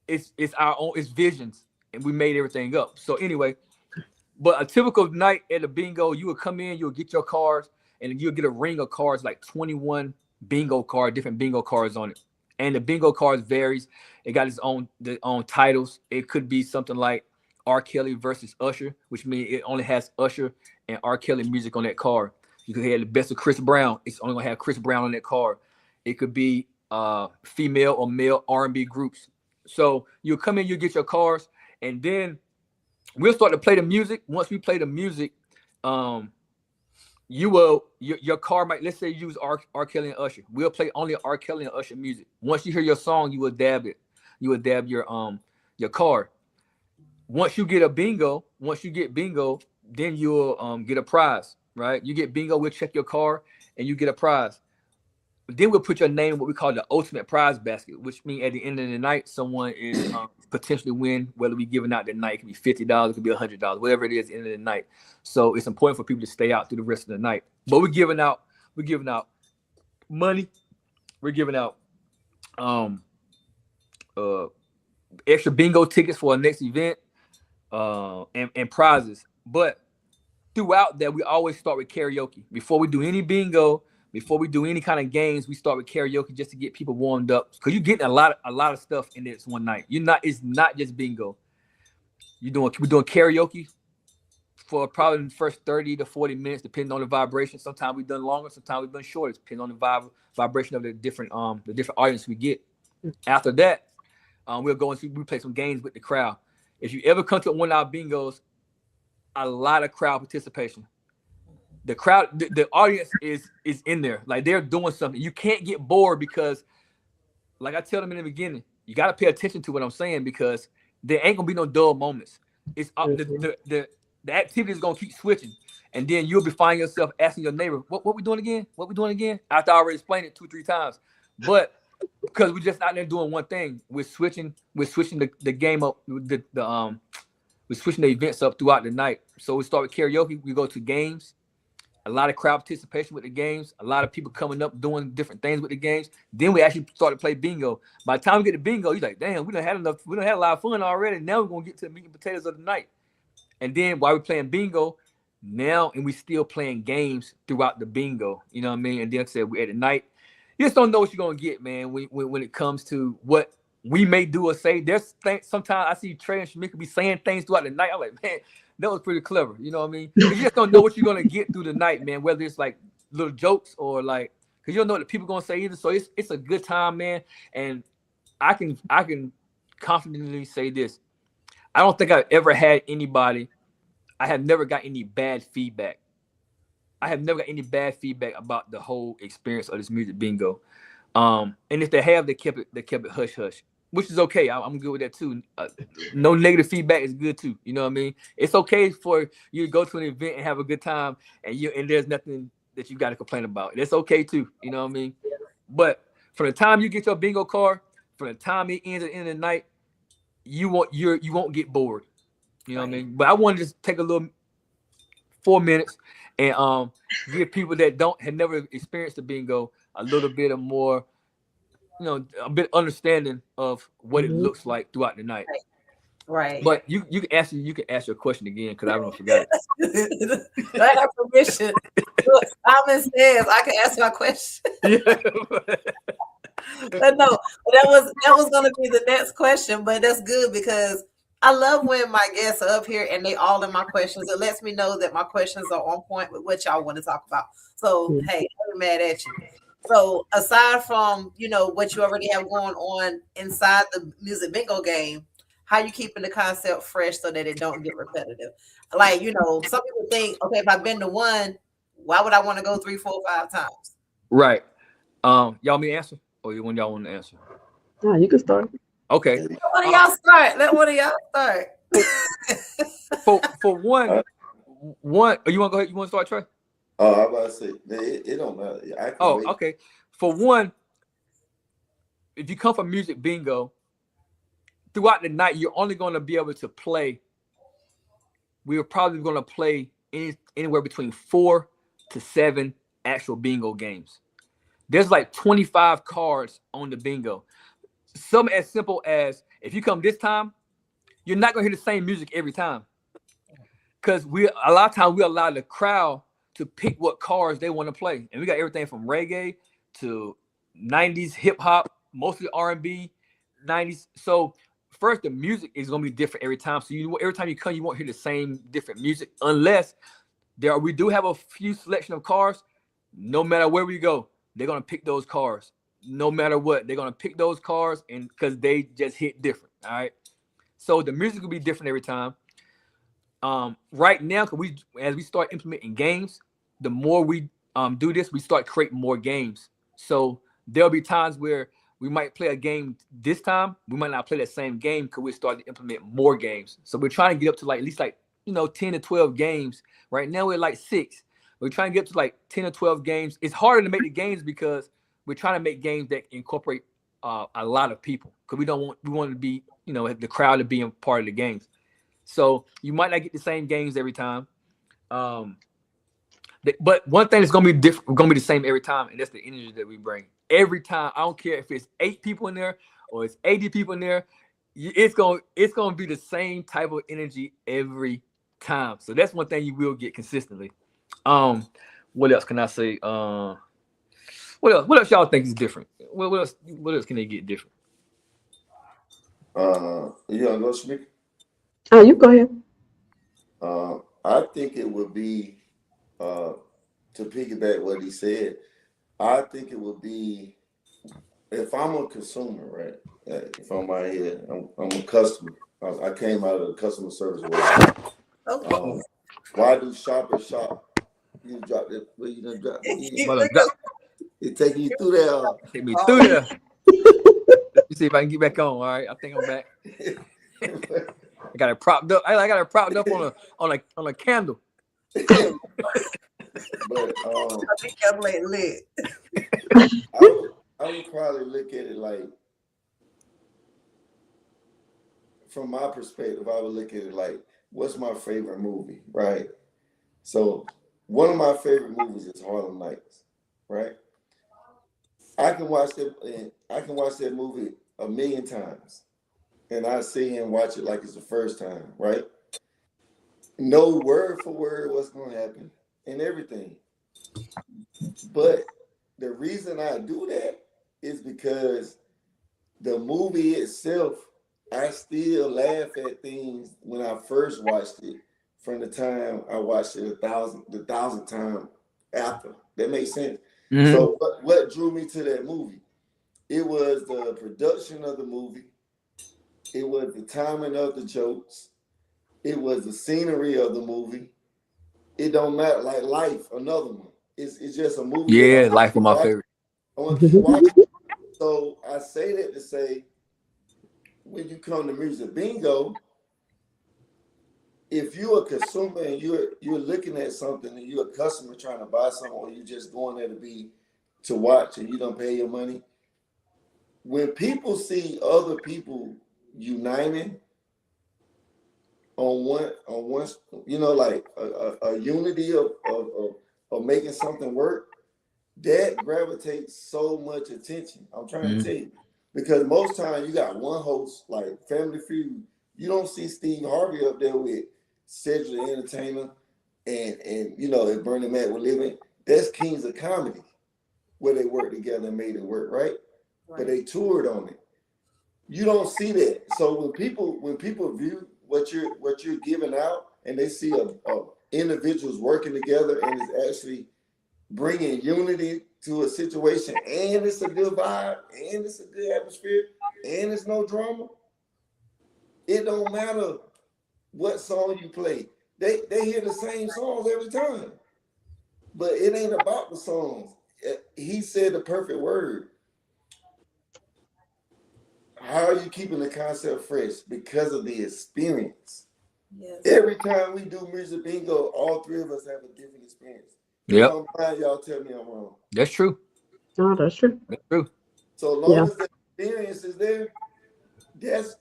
It's our own, it's visions, and we made everything up. So anyway, but a typical night at a bingo, you would come in, you'll get your cards, and you'll get a ring of cards, like 21 different bingo cards on it. And the bingo cards varies. It got its own titles. It could be something like R. Kelly versus Usher, which means it only has Usher and R. Kelly music on that card. You could have the best of Chris Brown. It's only gonna have Chris Brown on that card. It could be female or male R&B groups. So you'll come in, you get your cards, and then we'll start to play the music. Once we play the music, your car might, let's say you use R. Kelly and Usher. We'll play only R. Kelly and Usher music. Once you hear your song, you will dab it. You will dab your card. Once you get bingo, then you'll get a prize, right? You get bingo, we'll check your card and you get a prize. Then we'll put your name in what we call the ultimate prize basket, which means at the end of the night, someone is potentially win, whether we giving out that night. It could be $50, it could be $100, whatever it is at the end of the night. So it's important for people to stay out through the rest of the night. But we're giving out money. We're giving out extra bingo tickets for our next event, and prizes. But throughout that, we always start with karaoke. Before we do any bingo, before we do any kind of games, we start with karaoke just to get people warmed up. Because you're getting a lot of stuff in this one night. It's not just bingo. We're doing karaoke for probably the first 30 to 40 minutes, depending on the vibration. Sometimes we've done longer, sometimes we've done shorter, depending on the vibration of the different audience we get. After that, we'll go and we play some games with the crowd. If you ever come to one of our bingos, a lot of crowd participation. The crowd, the audience is in there, like they're doing something. You can't get bored because, like I tell them in the beginning, you got to pay attention to what I'm saying because there ain't gonna be no dull moments. It's the activity is gonna keep switching, and then you'll be finding yourself asking your neighbor, "What we doing again? What we doing again?" After I already explained it 2-3 times, but because we're just out there doing one thing, we're switching the game up, we're switching the events up throughout the night. So we start with karaoke, we go to games, a lot of crowd participation with the games, a lot of people coming up doing different things with the games. Then we actually start to play bingo. By the time we get to bingo, you're like, damn, we done had a lot of fun already. Now we're gonna get to the meat and potatoes of the night. And then while we're playing bingo, and we still playing games throughout the bingo. You know what I mean? And then like I said, we at the night, you just don't know what you're gonna get, man. When it comes to what we may do or say, there's things. Sometimes I see Trey and Shamika be saying things throughout the night. I'm like, man, that was pretty clever. You know what I mean? You just don't know what you're gonna get through the night, man. Whether it's like little jokes or like, because you don't know what the people gonna say either. So it's a good time, man. And I can confidently say this: I don't think I've ever had anybody. I have never got any bad feedback. I have never got any bad feedback about the whole experience of this music bingo. And if they have, they kept it hush hush, which is okay. I'm good with that too. No negative feedback is good too. You know what I mean? It's okay for you to go to an event and have a good time, and there's nothing that you got to complain about. That's okay too. You know what I mean? But from the time you get your bingo card, from the time it ends at the end of the night, you won't get bored. You know what I mean? But I wanted to take a little 4 minutes and give people that had never experienced the bingo a little bit of more, a bit understanding of what it looks like throughout the night. Right. But you can ask your question again because I don't forget it. I have permission. Look, Simon says I can ask my question. But no, that was gonna be the next question, but that's good because I love when my guests are up here and they all in my questions. It lets me know that my questions are on point with what y'all want to talk about. So hey, I'm mad at you. So aside from what you already have going on inside the music bingo game, how you keeping the concept fresh so that it don't get repetitive? Like some people think, okay, if I've been to one, why would I want to go 3, 4, 5 times? Right. Y'all me answer, or y'all want to answer? No, you can start. Okay. Let one of y'all start. Let one of y'all start. For one, you want to go ahead? You want to start, Trey? Oh, I was about to say it don't matter. I can wait. Okay. For one, if you come from music bingo, throughout the night, you're only going to be able to play. We are probably going to play anywhere between 4 to 7 actual bingo games. There's like 25 cards on the bingo. Something as simple as if you come this time, you're not gonna hear the same music every time. Because a lot of times we allow the crowd to pick what cards they want to play. And we got everything from reggae to 90s hip hop, mostly R&B, 90s. So first, the music is gonna be different every time. So every time you come, you won't hear the same different music unless we do have a few selection of cards. No matter where we go, they're gonna pick those cards. No matter what, they're gonna pick those cards, and because they just hit different. All right. So the music will be different every time. Right now, as we start implementing games, the more we do this, we start creating more games. So there'll be times where we might play a game this time, we might not play that same game because we're starting to implement more games. So we're trying to get up to at least 10 to 12 games. Right now we're 6. We're trying to get to 10 or 12 games. It's harder to make the games because we're trying to make games that incorporate a lot of people because we want to be, the crowd to be a part of the games. So you might not get the same games every time. But one thing that's going to be different, going to be the same every time, and that's the energy that we bring. Every time, I don't care if it's 8 people in there or it's 80 people in there, it's gonna be the same type of energy every time. So that's one thing you will get consistently. What else can I say? What else y'all think is different? What else can they get different? You wanna go, Shamika? Oh, you go ahead. I think it would be to piggyback what he said. I think it would be if I'm a consumer, right? If I'm out here, I'm a customer. I came out of the customer service world. Why do shoppers shop? You drop it. Well, you done drop it. It taking you through there. Take me through there. Let me see if I can get back on. All right, I think I'm back. I got it propped up. I got it propped up on a candle. But I kept lit. I would probably look at it like, from my perspective, I would look at it like, what's my favorite movie, right? So one of my favorite movies is Harlem Nights, right? I can watch that movie a million times, and I sit here and watch it like it's the first time, right? Know word for word what's going to happen and everything. But the reason I do that is because the movie itself, I still laugh at things when I first watched it from the time I watched it the thousandth time after. That makes sense. Mm-hmm. So what drew me to that movie? It was the production of the movie. It was the timing of the jokes. It was the scenery of the movie. It don't matter, like Life, another one. It's just a movie. Yeah, Life was my favorite. I want to keep watching. So I say that to say, when you come to Music Bingo, if you're a consumer and you're looking at something and you're a customer trying to buy something, or you're just going there to watch and you don't pay your money, when people see other people uniting on one, you know, like a unity of making something work, that gravitates so much attention. I'm trying to tell you, because most times you got one host, like Family Feud. You don't see Steve Harvey up there with Cedric the Entertainer and you know, if Bernie Mac were living. That's Kings of Comedy, where they worked together and made it work, right? But they toured on it. You don't see that. So when people view what you're giving out, and they see a individuals working together and it's actually bringing unity to a situation, and it's a good vibe, and it's a good atmosphere, and it's no drama, it don't matter what song you play. They hear the same songs every time. But it ain't about the songs. He said the perfect word. How are you keeping the concept fresh? Because of the experience. Yes. Every time we do Music Bingo, all three of us have a different experience. Yep. If I'm lying, y'all tell me I'm wrong. That's true. No, that's true. That's true. So long as the experience is there, that's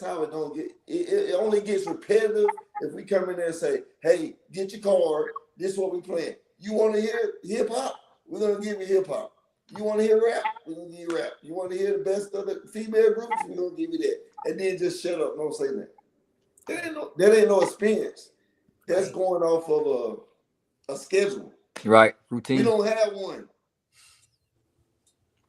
how it don't get. It only gets repetitive if we come in there and say, "Hey, get your card. This is what we playing. You want to hear hip hop? We're gonna give you hip hop. You want to hear rap? We're gonna give you rap. You want to hear the best of the female groups? We're gonna give you that." And then just shut up. Don't say that. That ain't no experience. That's going off of a schedule. Right. Routine. We don't have one.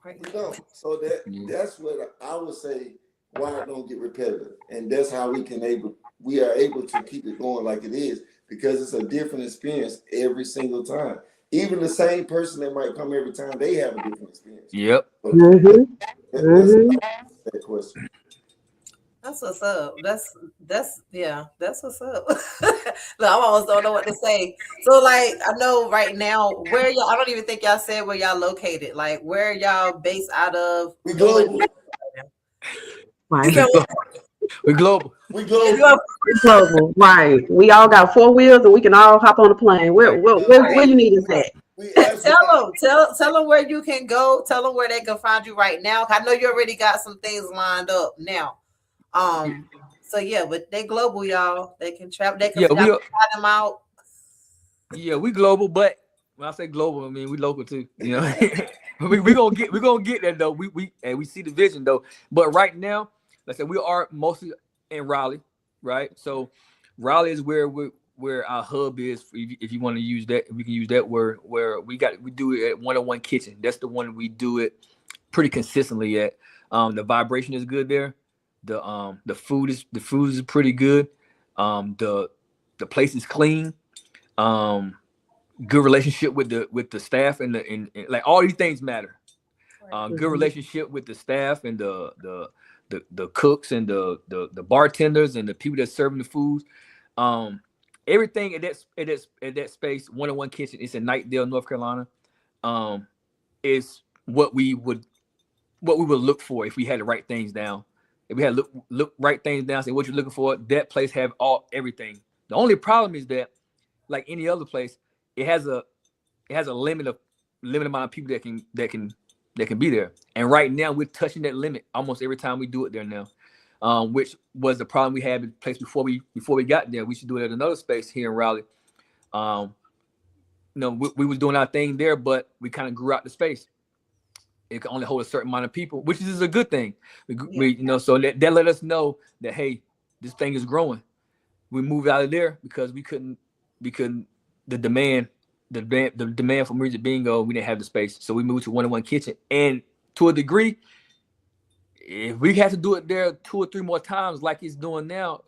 We don't. So that's what I would say, why it don't get repetitive. And that's how we are able to keep it going like it is, because it's a different experience every single time. Even the same person that might come every time, they have a different experience. Yep. That's that question. That's what's up. That's what's up. Look, I almost don't know what to say. So, like, I know right now where y'all. I don't even think y'all said where y'all located. Like, where y'all based out of? We global. Right. We global. We global. We global. Right. We all got 4 wheels and we can all hop on a plane. Where you need us at? Tell them where you can go. Tell them where they can find you right now. I know you already got some things lined up now. So yeah, but they global, y'all. They can travel. They can try them out. Yeah, we global, but when I say global, I mean we local too. You know, we gonna get there though. We see the vision though. But right now, like I said, we are mostly in Raleigh, right? So Raleigh is where our hub is. If you want to use that, we can use that word. Where we do it at 101 Kitchen. That's the one we do it pretty consistently at. The vibration is good there. The food is pretty good. The place is clean. Good relationship with the staff and like all these things matter. Good relationship with the staff and the cooks and the bartenders and the people that serving the food. Everything at that space, 101 Kitchen, it's in Knightdale, North Carolina. Is what we would look for if we had to write things down. If we had write things down, say what you're looking for, that place have everything. The only problem is that, like any other place, it has a limited amount of people that can be there. And right now we're touching that limit almost every time we do it there now. Which was the problem we had in place before we got there. We should do it at another space here in Raleigh. We was doing our thing there, but we kind of grew out the space. It can only hold a certain amount of people, which is a good thing. So that let us know that, hey, this thing is growing. We moved out of there because the demand for music bingo, we didn't have the space. So we moved to 101 Kitchen. And to a degree, if we had to do it there 2 or 3 more times like it's doing now,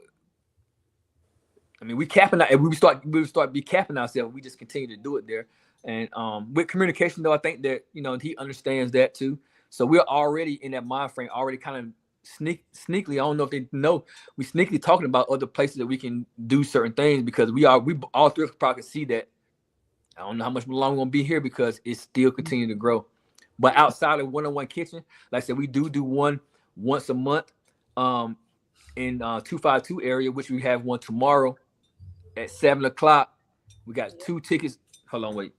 I mean, we capping out, and we would start be capping ourselves. We just continue to do it there. And with communication, though, I think that he understands that too. So we're already in that mind frame, already kind of sneakily. I don't know if they know, we sneakily talking about other places that we can do certain things, because we all three probably see that. I don't know how much longer we're gonna be here because it's still continuing to grow. But outside of 101 Kitchen, like I said, we do one once a month in 252 area, which we have one tomorrow at 7:00. We got 2 tickets. Hold on, wait.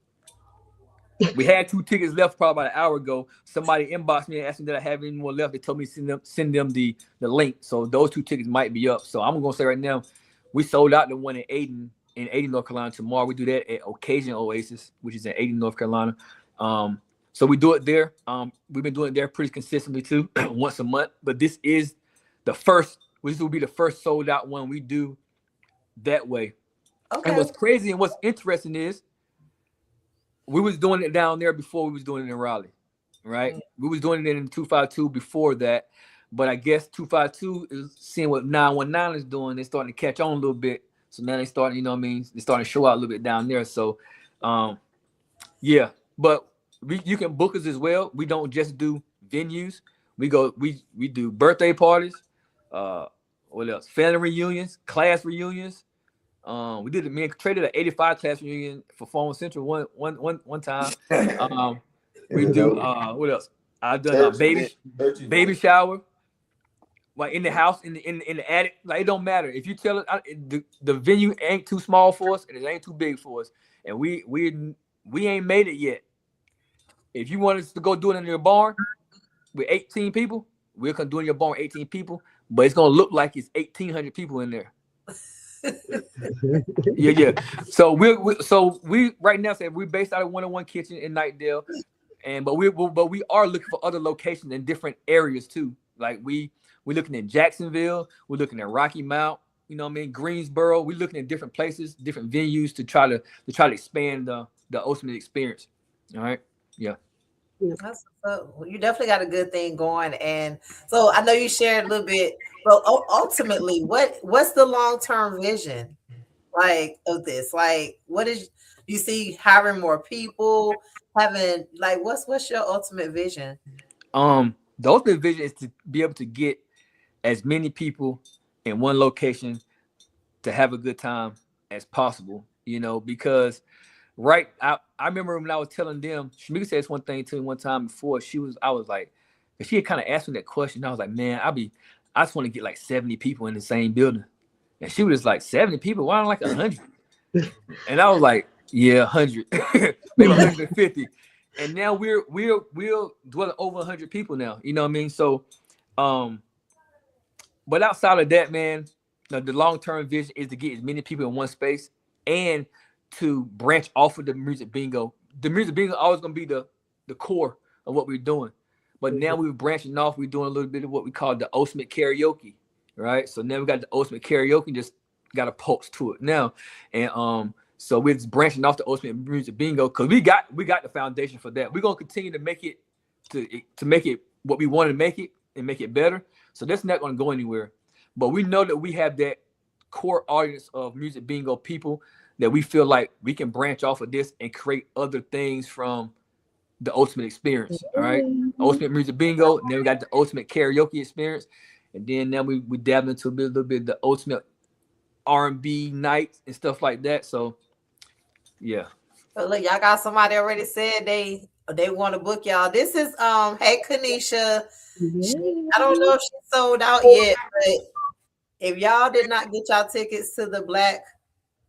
We had 2 tickets left probably about an hour ago. Somebody inboxed me and asked me that I have any more left. They told me to send them the link. So those 2 tickets might be up. So I'm gonna say right now, we sold out the one in Aden, North Carolina. Tomorrow we do that at Occasion Oasis, which is in Aden, North Carolina. So we do it there. We've been doing it there pretty consistently too, once a month. But this is the first. This will be the first sold out one we do that way. Okay. And what's crazy and what's interesting is we was doing it down there before we was doing it in Raleigh, right? Mm-hmm. We was doing it in 252 before that, but I guess 252 is seeing what 919 is doing. They're starting to catch on a little bit. So now they starting, they're starting to show out a little bit down there. So, yeah, but you can book us as well. We don't just do venues. We do birthday parties. What else? Family reunions, class reunions. We did me and traded an 85 class reunion for Phone Central one time. We do what else? I've done a baby shower, like in the house, in the attic. Like, it don't matter if you tell it the venue ain't too small for us and it ain't too big for us, and we ain't made it yet. If you want us to go do it in your barn with 18 people, we're gonna do it in your barn with 18 people, but it's gonna look like it's 1,800 people in there. yeah. So we right now say we're based out of 101 Kitchen in Knightdale, but we are looking for other locations in different areas too. Like we're looking at Jacksonville, we're looking at Rocky Mount, Greensboro. We're looking at different places, different venues to try to expand the ultimate experience. All right. Yeah. That's you definitely got a good thing going, and so I know you shared a little bit, but ultimately, what's the long-term vision like of this? Like, what is you see hiring more people, having like what's your ultimate vision? The ultimate vision is to be able to get as many people in one location to have a good time as possible, because I remember when I was telling them, Shamika said one thing to me one time before. I was like, she had kind of asked me that question. I was like, man, I just want to get like 70 people in the same building. And she was like, 70 people? Why don't like 100? And I was like, yeah, 100, maybe 150. And now we're dwelling over 100 people now. You know what I mean? So, but outside of that, man, the long-term vision is to get as many people in one space and to branch off of the music bingo. The music bingo is always gonna be the core of what we're doing. But now we're branching off. We're doing a little bit of what we call the ultimate karaoke, right? So now we got the ultimate karaoke, just got a pulse to it now. And so we're just branching off the ultimate music bingo because we got the foundation for that. We're gonna continue to make it to make it what we want to make it and make it better. So that's not gonna go anywhere. But we know that we have that core audience of music bingo people that we feel like we can branch off of this and create other things from the ultimate experience. All right. Ultimate music bingo. And then we got the ultimate karaoke experience. And then now we dabble into a little bit of the ultimate R&B nights and stuff like that. So yeah. So look, y'all got somebody already said they want to book y'all. This is hey Kanisha. I don't know if she sold out yet, but if y'all did not get y'all tickets to the Black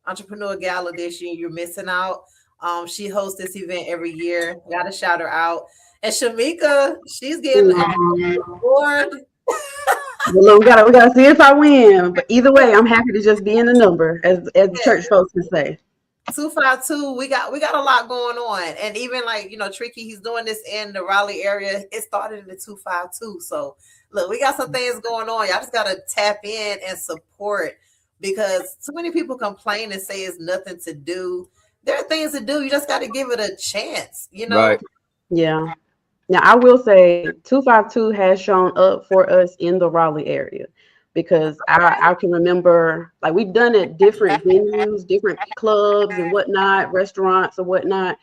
Entrepreneur Gala this year, you're missing out. She hosts this event every year. Gotta shout her out. And Shamika, she's getting bored. Well, we gotta see if I win. But either way, I'm happy to just be in the number, as the church folks can say. 252. We got a lot going on, and even like Tricky, he's doing this in the Raleigh area. It started in the 252. So look, we got some things going on. Y'all just gotta tap in and support because too many people complain and say it's nothing to do. There are things to do. You just got to give it a chance. Right. Yeah. Now I will say 252 has shown up for us in the Raleigh area. Because I can remember, like, we've done it different venues, different clubs and whatnot, restaurants or whatnot,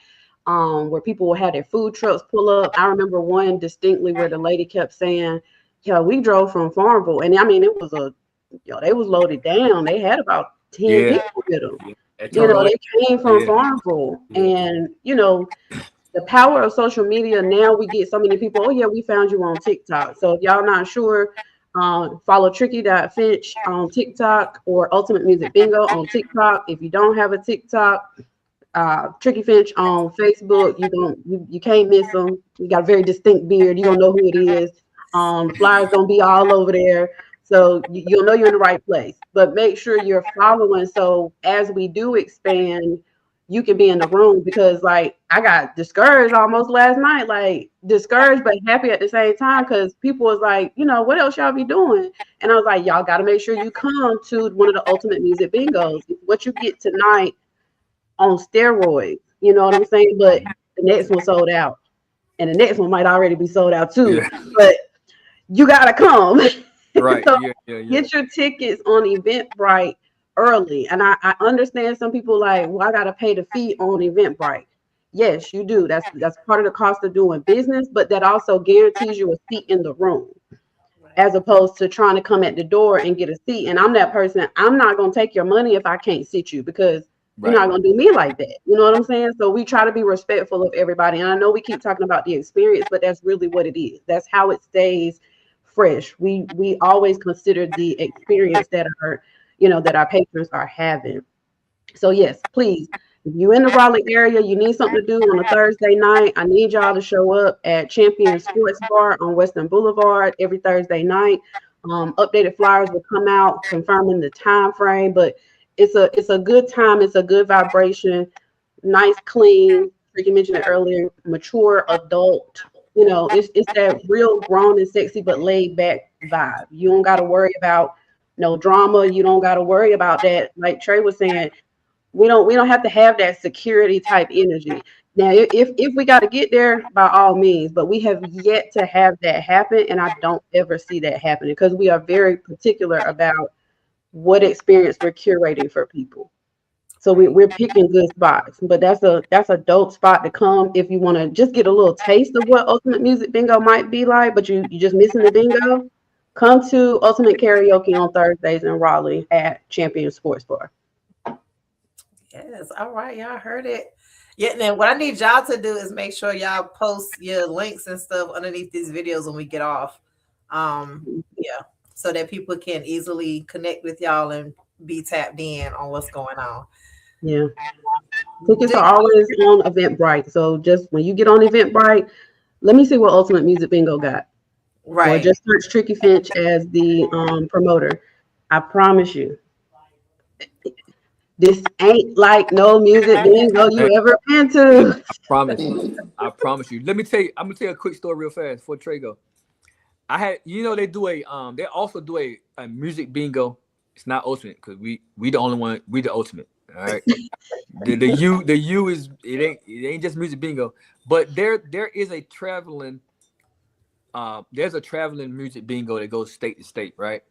where people will have their food trucks pull up. I remember one distinctly where the lady kept saying, "Yeah, we drove from Farmville," and I mean it was they was loaded down. They had about 10 people with them. They came from Farmville, and the power of social media. Now we get so many people. Oh yeah, we found you on TikTok. So if y'all not sure. Follow Tricky.Finch on TikTok or Ultimate Music Bingo on TikTok. If you don't have a TikTok, Tricky Finch on Facebook. You can't miss them. You got a very distinct beard. You don't know who it is. The flyers gonna be all over there, so you'll know you're in the right place. But make sure you're following. So as we do expand, you can be in the room because like I got discouraged almost last night, like discouraged but happy at the same time because people was like, what else y'all be doing? And I was like, y'all got to make sure you come to one of the Ultimate Music Bingos. What you get tonight on steroids, you know what I'm saying? But the next one sold out, and the next one might already be sold out too. Yeah. But you got to come. Right. So get your tickets on Eventbrite early. And I understand some people like, well, I got to pay the fee on Eventbrite. Yes, you do. That's part of the cost of doing business, but that also guarantees you a seat in the room as opposed to trying to come at the door and get a seat. And I'm that person. I'm not going to take your money if I can't sit you because you're not going to do me like that. You know what I'm saying? So we try to be respectful of everybody. And I know we keep talking about the experience, but that's really what it is. That's how it stays fresh. We always consider the experience that our patrons are having. So yes, please, if you're in the Raleigh area, you need something to do on a Thursday night, I need y'all to show up at Champion Sports Bar on Western Boulevard every Thursday night. Updated flyers will come out confirming the time frame, but it's a good time. It's a good vibration, nice, clean, Ricky mentioned it earlier, mature adult. It's that real grown and sexy but laid back vibe. You don't got to worry about no drama. You don't got to worry about that. Like Trey was saying, we don't have to have that security type energy. Now, if we got to get there, by all means, but we have yet to have that happen, and I don't ever see that happening because we are very particular about what experience we're curating for people. So we're picking good spots, but that's a dope spot to come if you want to just get a little taste of what Ultimate Music Bingo might be like, but you just missing the bingo. Come to Ultimate Karaoke on Thursdays in Raleigh at Champion Sports Bar. Yes, all right, y'all heard it. Yeah, and then what I need y'all to do is make sure y'all post your links and stuff underneath these videos when we get off. So that people can easily connect with y'all and be tapped in on what's going on. Yeah. Tickets are always on Eventbrite. So just when you get on Eventbrite, let me see what Ultimate Music Bingo got. Right. Or just search Tricky Finch as the promoter. I promise you, This ain't like no music bingo Hey, you ever been hey, to. promise. I promise you. Let me tell you. I'm gonna tell you a quick story real fast before Trey go. I had, they do they also do a music bingo. It's not ultimate because we the only one. We the ultimate. All right. The U is it ain't just music bingo, but there is a traveling there's a traveling music bingo that goes state to state, right?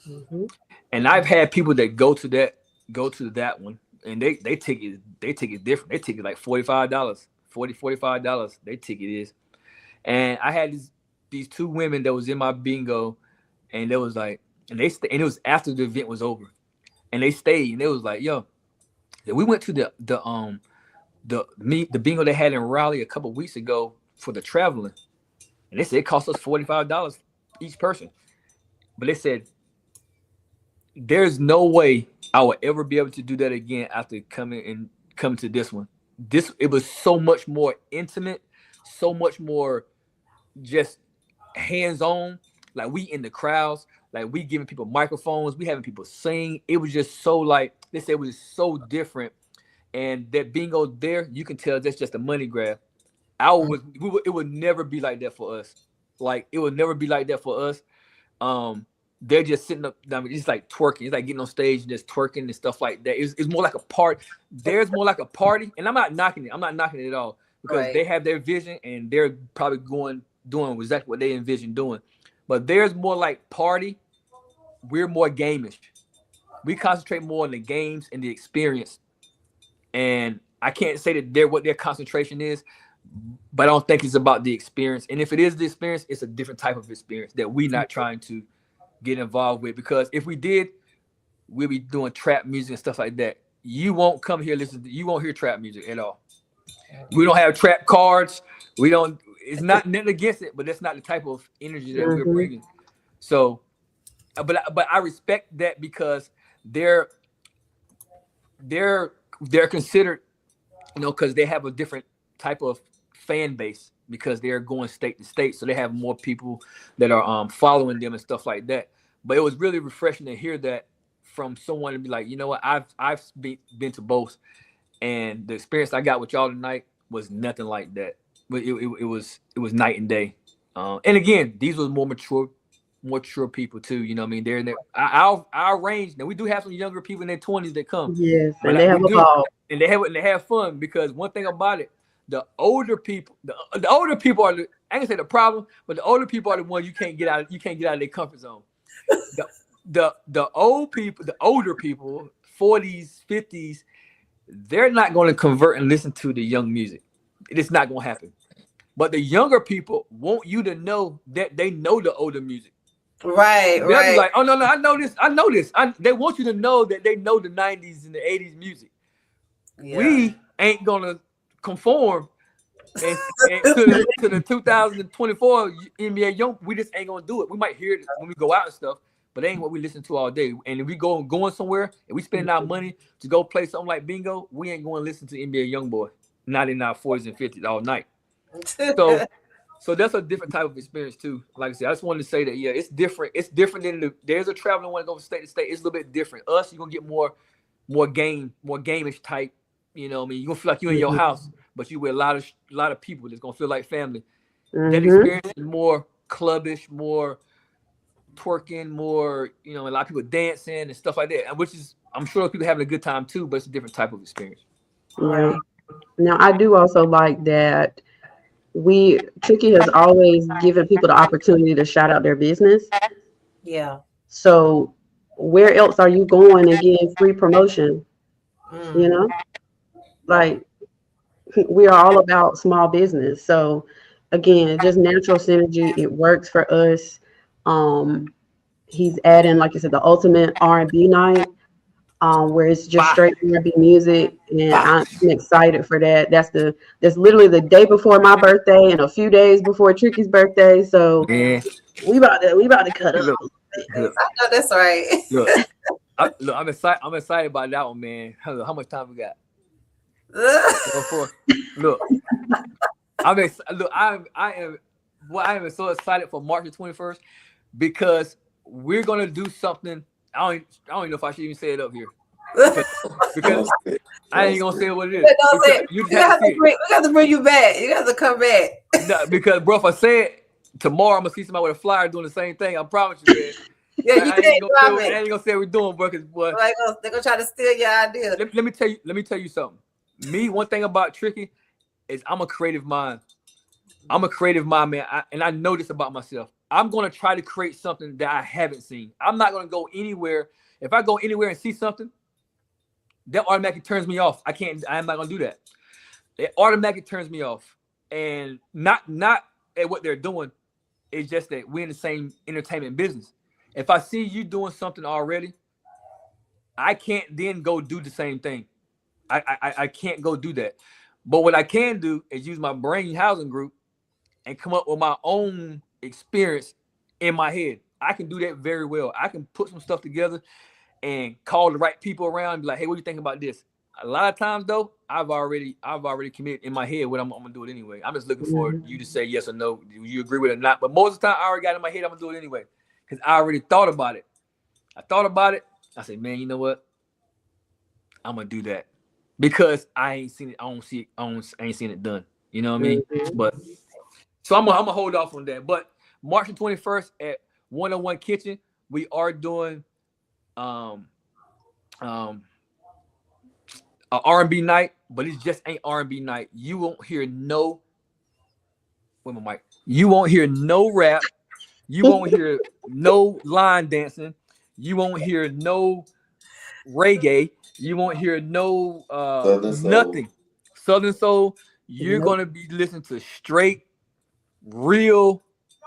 Mhm. And I've had people that go to that one, and they ticket different. They ticket like $45, $45. They ticket is, and I had these two women that was in my bingo, and they was like, and it was after the event was over, and they stayed, and it was like, yo, we went to the bingo they had in Raleigh a couple weeks ago for the traveling, and they said it cost us $45 each person, but they said there's no way I will ever be able to do that again after coming to this one. It was so much more intimate, so much more just hands on. Like we in the crowds, like we giving people microphones, we having people sing. It was just so like they said it was so different. And that bingo there, you can tell that's just a money grab. It would never be like that for us. Like it would never be like that for us. They're just sitting up. I mean, it's like twerking. It's like getting on stage and just twerking and stuff like that. It's more like a part. There's more like a party, and I'm not knocking it. I'm not knocking it at all because they have their vision and they're probably doing exactly what they envision doing. But there's more like party. We're more gameish. We concentrate more on the games and the experience. And I can't say that what their concentration is, but I don't think it's about the experience. And if it is the experience, it's a different type of experience that we're not trying to get involved with. Because if we did, we'll be doing trap music and stuff like that. You won't come here you won't hear trap music at all. We don't have trap cards. We don't. It's not nothing against it, but that's not the type of energy that we're bringing. So, but I respect that because they're considered, because they have a different type of fan base because they're going state to state, so they have more people that are following them and stuff like that. But it was really refreshing to hear that from someone to be like, you know what, I've been to both, and the experience I got with y'all tonight was nothing like that. But it was night and day. And again, these were more mature people too. You know what I mean? They're in our range. Now we do have some younger people in their 20s that come. Yes, But and they have a ball. and they have fun because one thing about it, the older people, the older people are I can say the problem, but the older people are the ones you can't get out of their comfort zone. The older people, 40s, 50s, they're not going to convert and listen to the young music. It's not going to happen. But the younger people want you to know that they know the older music. Right. They'll be like, oh no, I know this. They want you to know that they know the 90s and the 80s music. Yeah. We ain't gonna conform and to the 2024 NBA Young. We just ain't gonna do it. We might hear it when we go out and stuff, but it ain't what we listen to all day. And if we going somewhere and we spending our money to go play something like bingo, we ain't going to listen to NBA YoungBoy, not in our 40s and 50s all night. So that's a different type of experience too. Like I said, I just wanted to say that it's different. It's different than there's a traveling one that goes state to state. It's a little bit different. Us, you're gonna get more gameish type. You know what I mean? You're gonna feel like you're in your house, but you with a lot of people that's gonna feel like family. That experience is more clubbish, more twerking, more, a lot of people dancing and stuff like that. Which is, I'm sure people having a good time too, but it's a different type of experience. Right. Now I do also like that Tricky has always given people the opportunity to shout out their business. Yeah. So where else are you going and getting free promotion? Like we are all about small business. So again, just natural synergy. It works for us. He's adding, like you said, the ultimate R&B night, where it's just straight R&B music, and I'm excited for that. That's literally the day before my birthday and a few days before Tricky's birthday. So we about to cut up. I know that's right. I'm excited about that one, man. How much time we got? I am so excited for March the 21st because we're gonna do something. I don't even know if I should even say it up here. because I ain't gonna say what it is. Don't say it. You We got to bring you back. You got to come back. No, because bro, if I say it tomorrow, I'm gonna see somebody with a flyer doing the same thing. I promise you, man. Yeah, you can't drop it. I ain't gonna say what we're doing, bro. Because boy, they're gonna try to steal your idea. let me tell you something. Me, one thing about Tricky is I'm a creative mind. I'm a creative mind, man. And I know this about myself. I'm gonna try to create something that I haven't seen. I'm not gonna go anywhere. If I go anywhere and see something, that automatically turns me off. I'm not gonna do that. It automatically turns me off. And not at what they're doing. It's just that we're in the same entertainment business. If I see you doing something already, I can't then go do the same thing. I can't go do that. But what I can do is use my brain housing group and come up with my own experience in my head. I can do that very well. I can put some stuff together and call the right people around and be like, hey, what do you think about this? A lot of times though, I've already committed in my head what I'm gonna do it anyway. I'm just looking for you to say yes or no. Do you agree with it or not? But most of the time I already got in my head, I'm gonna do it anyway. Because I already thought about it. I said, man, you know what? I'm gonna do that. Because I ain't seen it, I ain't seen it done. You know what I mean? But so I'm gonna hold off on that. But March 21st at 101 Kitchen, we are doing a R&B night, but it just ain't R&B night. You won't hear no You won't hear no rap. You won't hear no line dancing. You won't hear no reggae. You won't hear no nothing. Southern soul. You're gonna be listening to straight, real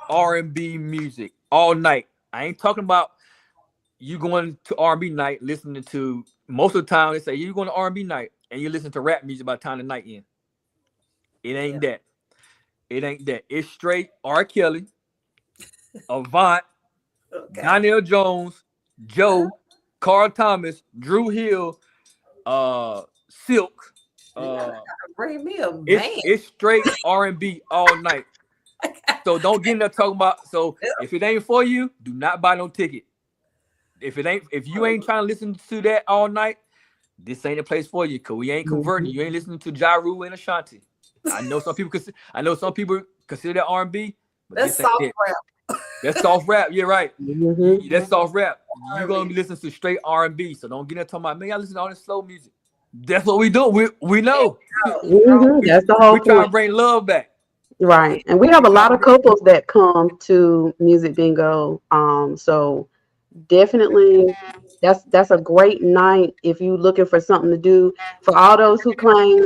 R&B music all night. I ain't talking about you going to R&B night listening to, most of the time they say you're going to R&B night and you listen to rap music by the time the night ends. It ain't that. It ain't that. It's straight R. Kelly, Avant, Donnell Jones, Joe, Carl Thomas, Drew Hill, Silk. Bring me a man. It's straight R&B all night. So don't get in there talking about. So if it ain't for you, do not buy no ticket. If you ain't trying to listen to that all night, this ain't a place for you. Cause we ain't converting. You ain't listening to Ja Rule and Ashanti. I know some people consider that R&B, but that's soft rap. That's soft rap. You're right. That's soft rap. You're gonna be listening to straight R&B. So don't get in there talking about, man, I listen to all this slow music. That's what we do. We know. That's the whole point. We trying to bring love back. Right. And we have a lot of couples that come to Music Bingo. So definitely that's a great night if you're looking for something to do. For all those who claim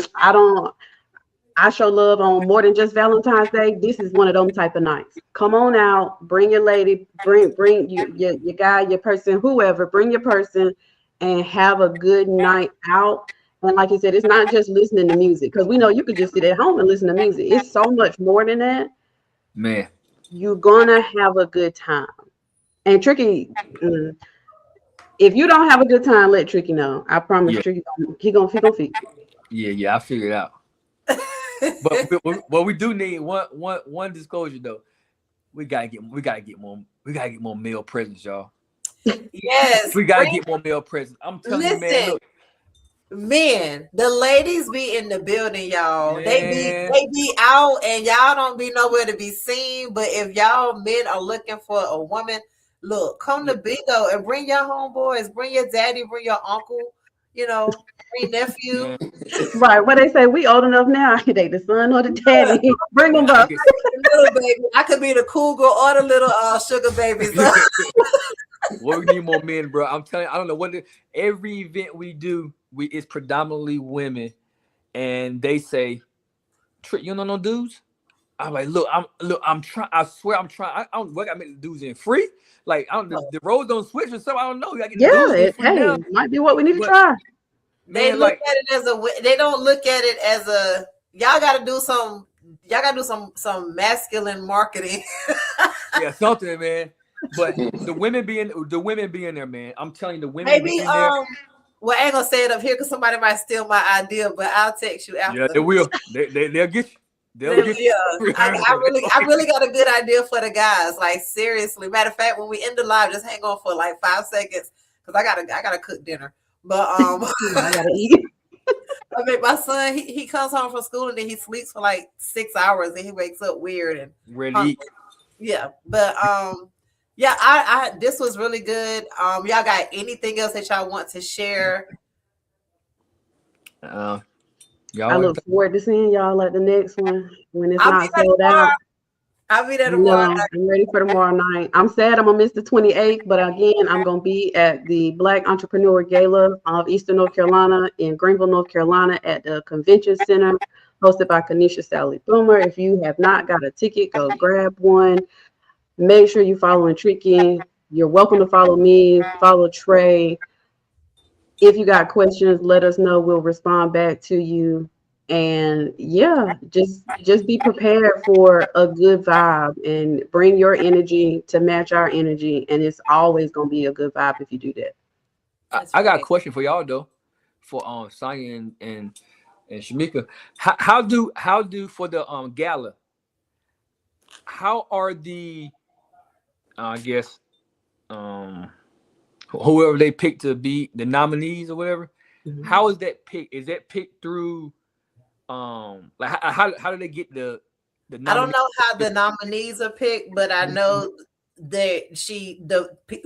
I show love on more than just Valentine's Day, this is one of them type of nights. Come on out, bring your lady, bring your guy, your person, whoever, bring your person and have a good night out. And like you said, it's not just listening to music, because we know you could just sit at home and listen to music. It's so much more than that. Man, you're gonna have a good time. And Tricky, if you don't have a good time, let Tricky know. I promise, Tricky, he gonna fix it. Yeah, I figured it out. But we do need one disclosure though. We gotta get more male presence, y'all. Yes, we gotta get more male presence. I'm telling you, man. Look, men, the ladies be in the building, y'all. Man. They be out and y'all don't be nowhere to be seen. But if y'all men are looking for a woman, look, come to Bingo and bring your homeboys, bring your daddy, bring your uncle, bring nephew. Right, what they say, we old enough now. I can date the son or the daddy. Bring them up. Little baby. I could be the cougar or the little sugar babies. Well, we need more men, bro. I'm telling you, I don't know what every event we do, it's predominantly women, and they say, "Trick, you don't know no dudes?" I'm like, I'm trying. I swear, I'm trying. I don't work. I make the dudes in free. Like, the roles don't switch or something. I don't know. It might be what we need to try. They look at it as they don't look at it as a. Y'all got to do some masculine marketing. Yeah, something, man. But the women be in there, man. I'm telling you, the women maybe be in there. Well, I ain't gonna say it up here because somebody might steal my idea, but I'll text you after. Yeah, they will. They'll get you. They'll get you. I really got a good idea for the guys. Like, seriously. Matter of fact, when we end the live, just hang on for like 5 seconds because I gotta cook dinner. But I gotta eat. I mean, my son, he comes home from school and then he sleeps for like 6 hours and he wakes up weird and Really? hungry. Yeah, but yeah, I this was really good. Y'all got anything else that y'all want to share? Y'all I want look forward to seeing y'all at the next one when it's I'll be not there sold tomorrow. out. I'll be there I tomorrow know. night. I'm ready for tomorrow night. I'm sad I'm gonna miss the 28th, but again, I'm gonna be at the Black Entrepreneur Gala of Eastern North Carolina in Greenville, North Carolina, at the Convention Center, hosted by Kanisha Sally Boomer. If you have not got a ticket, go grab one. Make sure you following Tricky. You're welcome to follow me, follow Trey. If you got questions, let us know. We'll respond back to you. And yeah, just be prepared for a good vibe and bring your energy to match our energy. And it's always gonna be a good vibe if you do that. I got a question for y'all though, for Sonya and Shamika. How do for the gala? How are the I guess whoever they pick to be the nominees or whatever? Mhm. How is that picked? Is that picked through like how do they get the I don't nominees? know how the nominees are picked, but I know that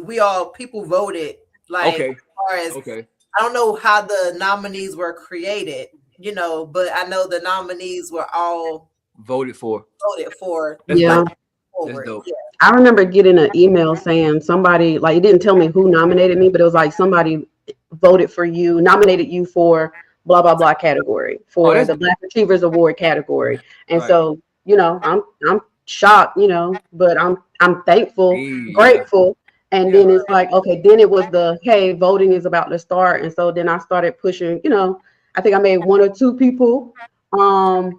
we all people voted like Okay. as far as Okay. I don't know how the nominees were created, but I know the nominees were all Voted for. voted for That's Yeah. dope. That's forward. dope. Yeah. I remember getting an email saying somebody, like, it didn't tell me who nominated me, but it was like somebody voted for you, nominated you for blah blah blah category, Oh, for that's the dope. Black Achievers Award category. And Right. so, I'm shocked, but I'm thankful, Yeah. grateful. And Yeah. then it's like, okay, then it was the, hey, voting is about to start. And so then I started pushing, I think I made one or two people. Trying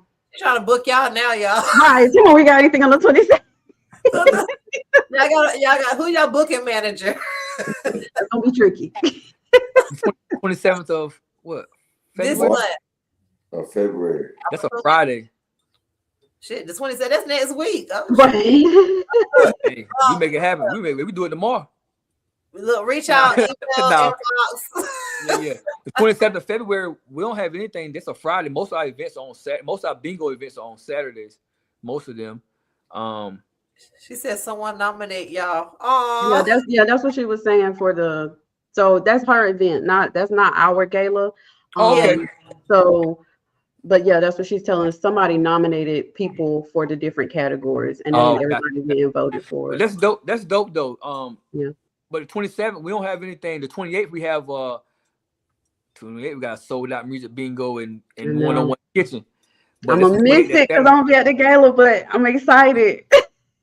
to book y'all now, y'all. Right, Tim, we got anything on the 26th? y'all got who y'all booking manager? That's gonna be tricky. 27th of what? This February? month. Of February. That's a Friday. Shit, the 27th. That's next week. Oh, shit. Right. Hey, we make it happen. We do it tomorrow. Look, reach out, email, No. inbox. Yeah. The 27th of February, we don't have anything. That's a Friday. Most of our events are on Saturday. Most of our bingo events are on Saturdays. Most of them. She said someone nominate y'all. Yeah, Oh, that's what she was saying so that's her event, that's not our gala. Oh, yeah. okay. So, but yeah, that's what she's telling us. Somebody nominated people for the different categories, and then Oh, everybody being voted but for. that's dope. That's dope though. Yeah. But the 27th, we don't have anything. The 28th, we have 28th, we got a sold out music bingo and I one on know. one kitchen. But I'm that's gonna the 28th, miss that's it because Saturday. I'm gonna be at the gala, but I'm excited.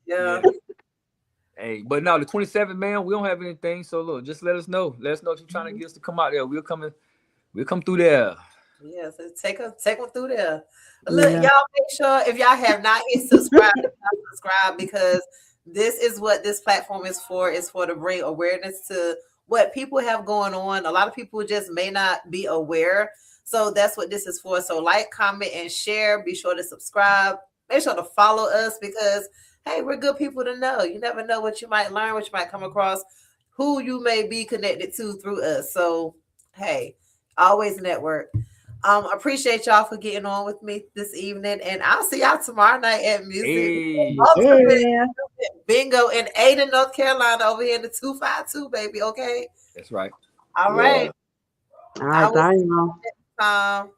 Yeah. Hey, but no, the 27th, man, we don't have anything. So look, just let us know. Let us know if you're trying to get us to come out there. We'll come through there. Yeah, so take them through there. Look, Yeah. y'all make sure if y'all have not hit subscribe because this is what this platform is for. It's for to bring awareness to what people have going on. A lot of people just may not be aware. So that's what this is for. So like, comment, and share. Be sure to subscribe. Make sure to follow us because hey, we're good people to know. You never know what you might learn, what you might come across, who you may be connected to through us. So hey, always network. Appreciate y'all for getting on with me this evening, and I'll see y'all tomorrow night at Music Hey, Ultimate Yeah. Bingo in Ada, North Carolina, over here in the 252, baby. Okay, that's right. all Yeah. right. All I right, will bye, see you y'all. next time.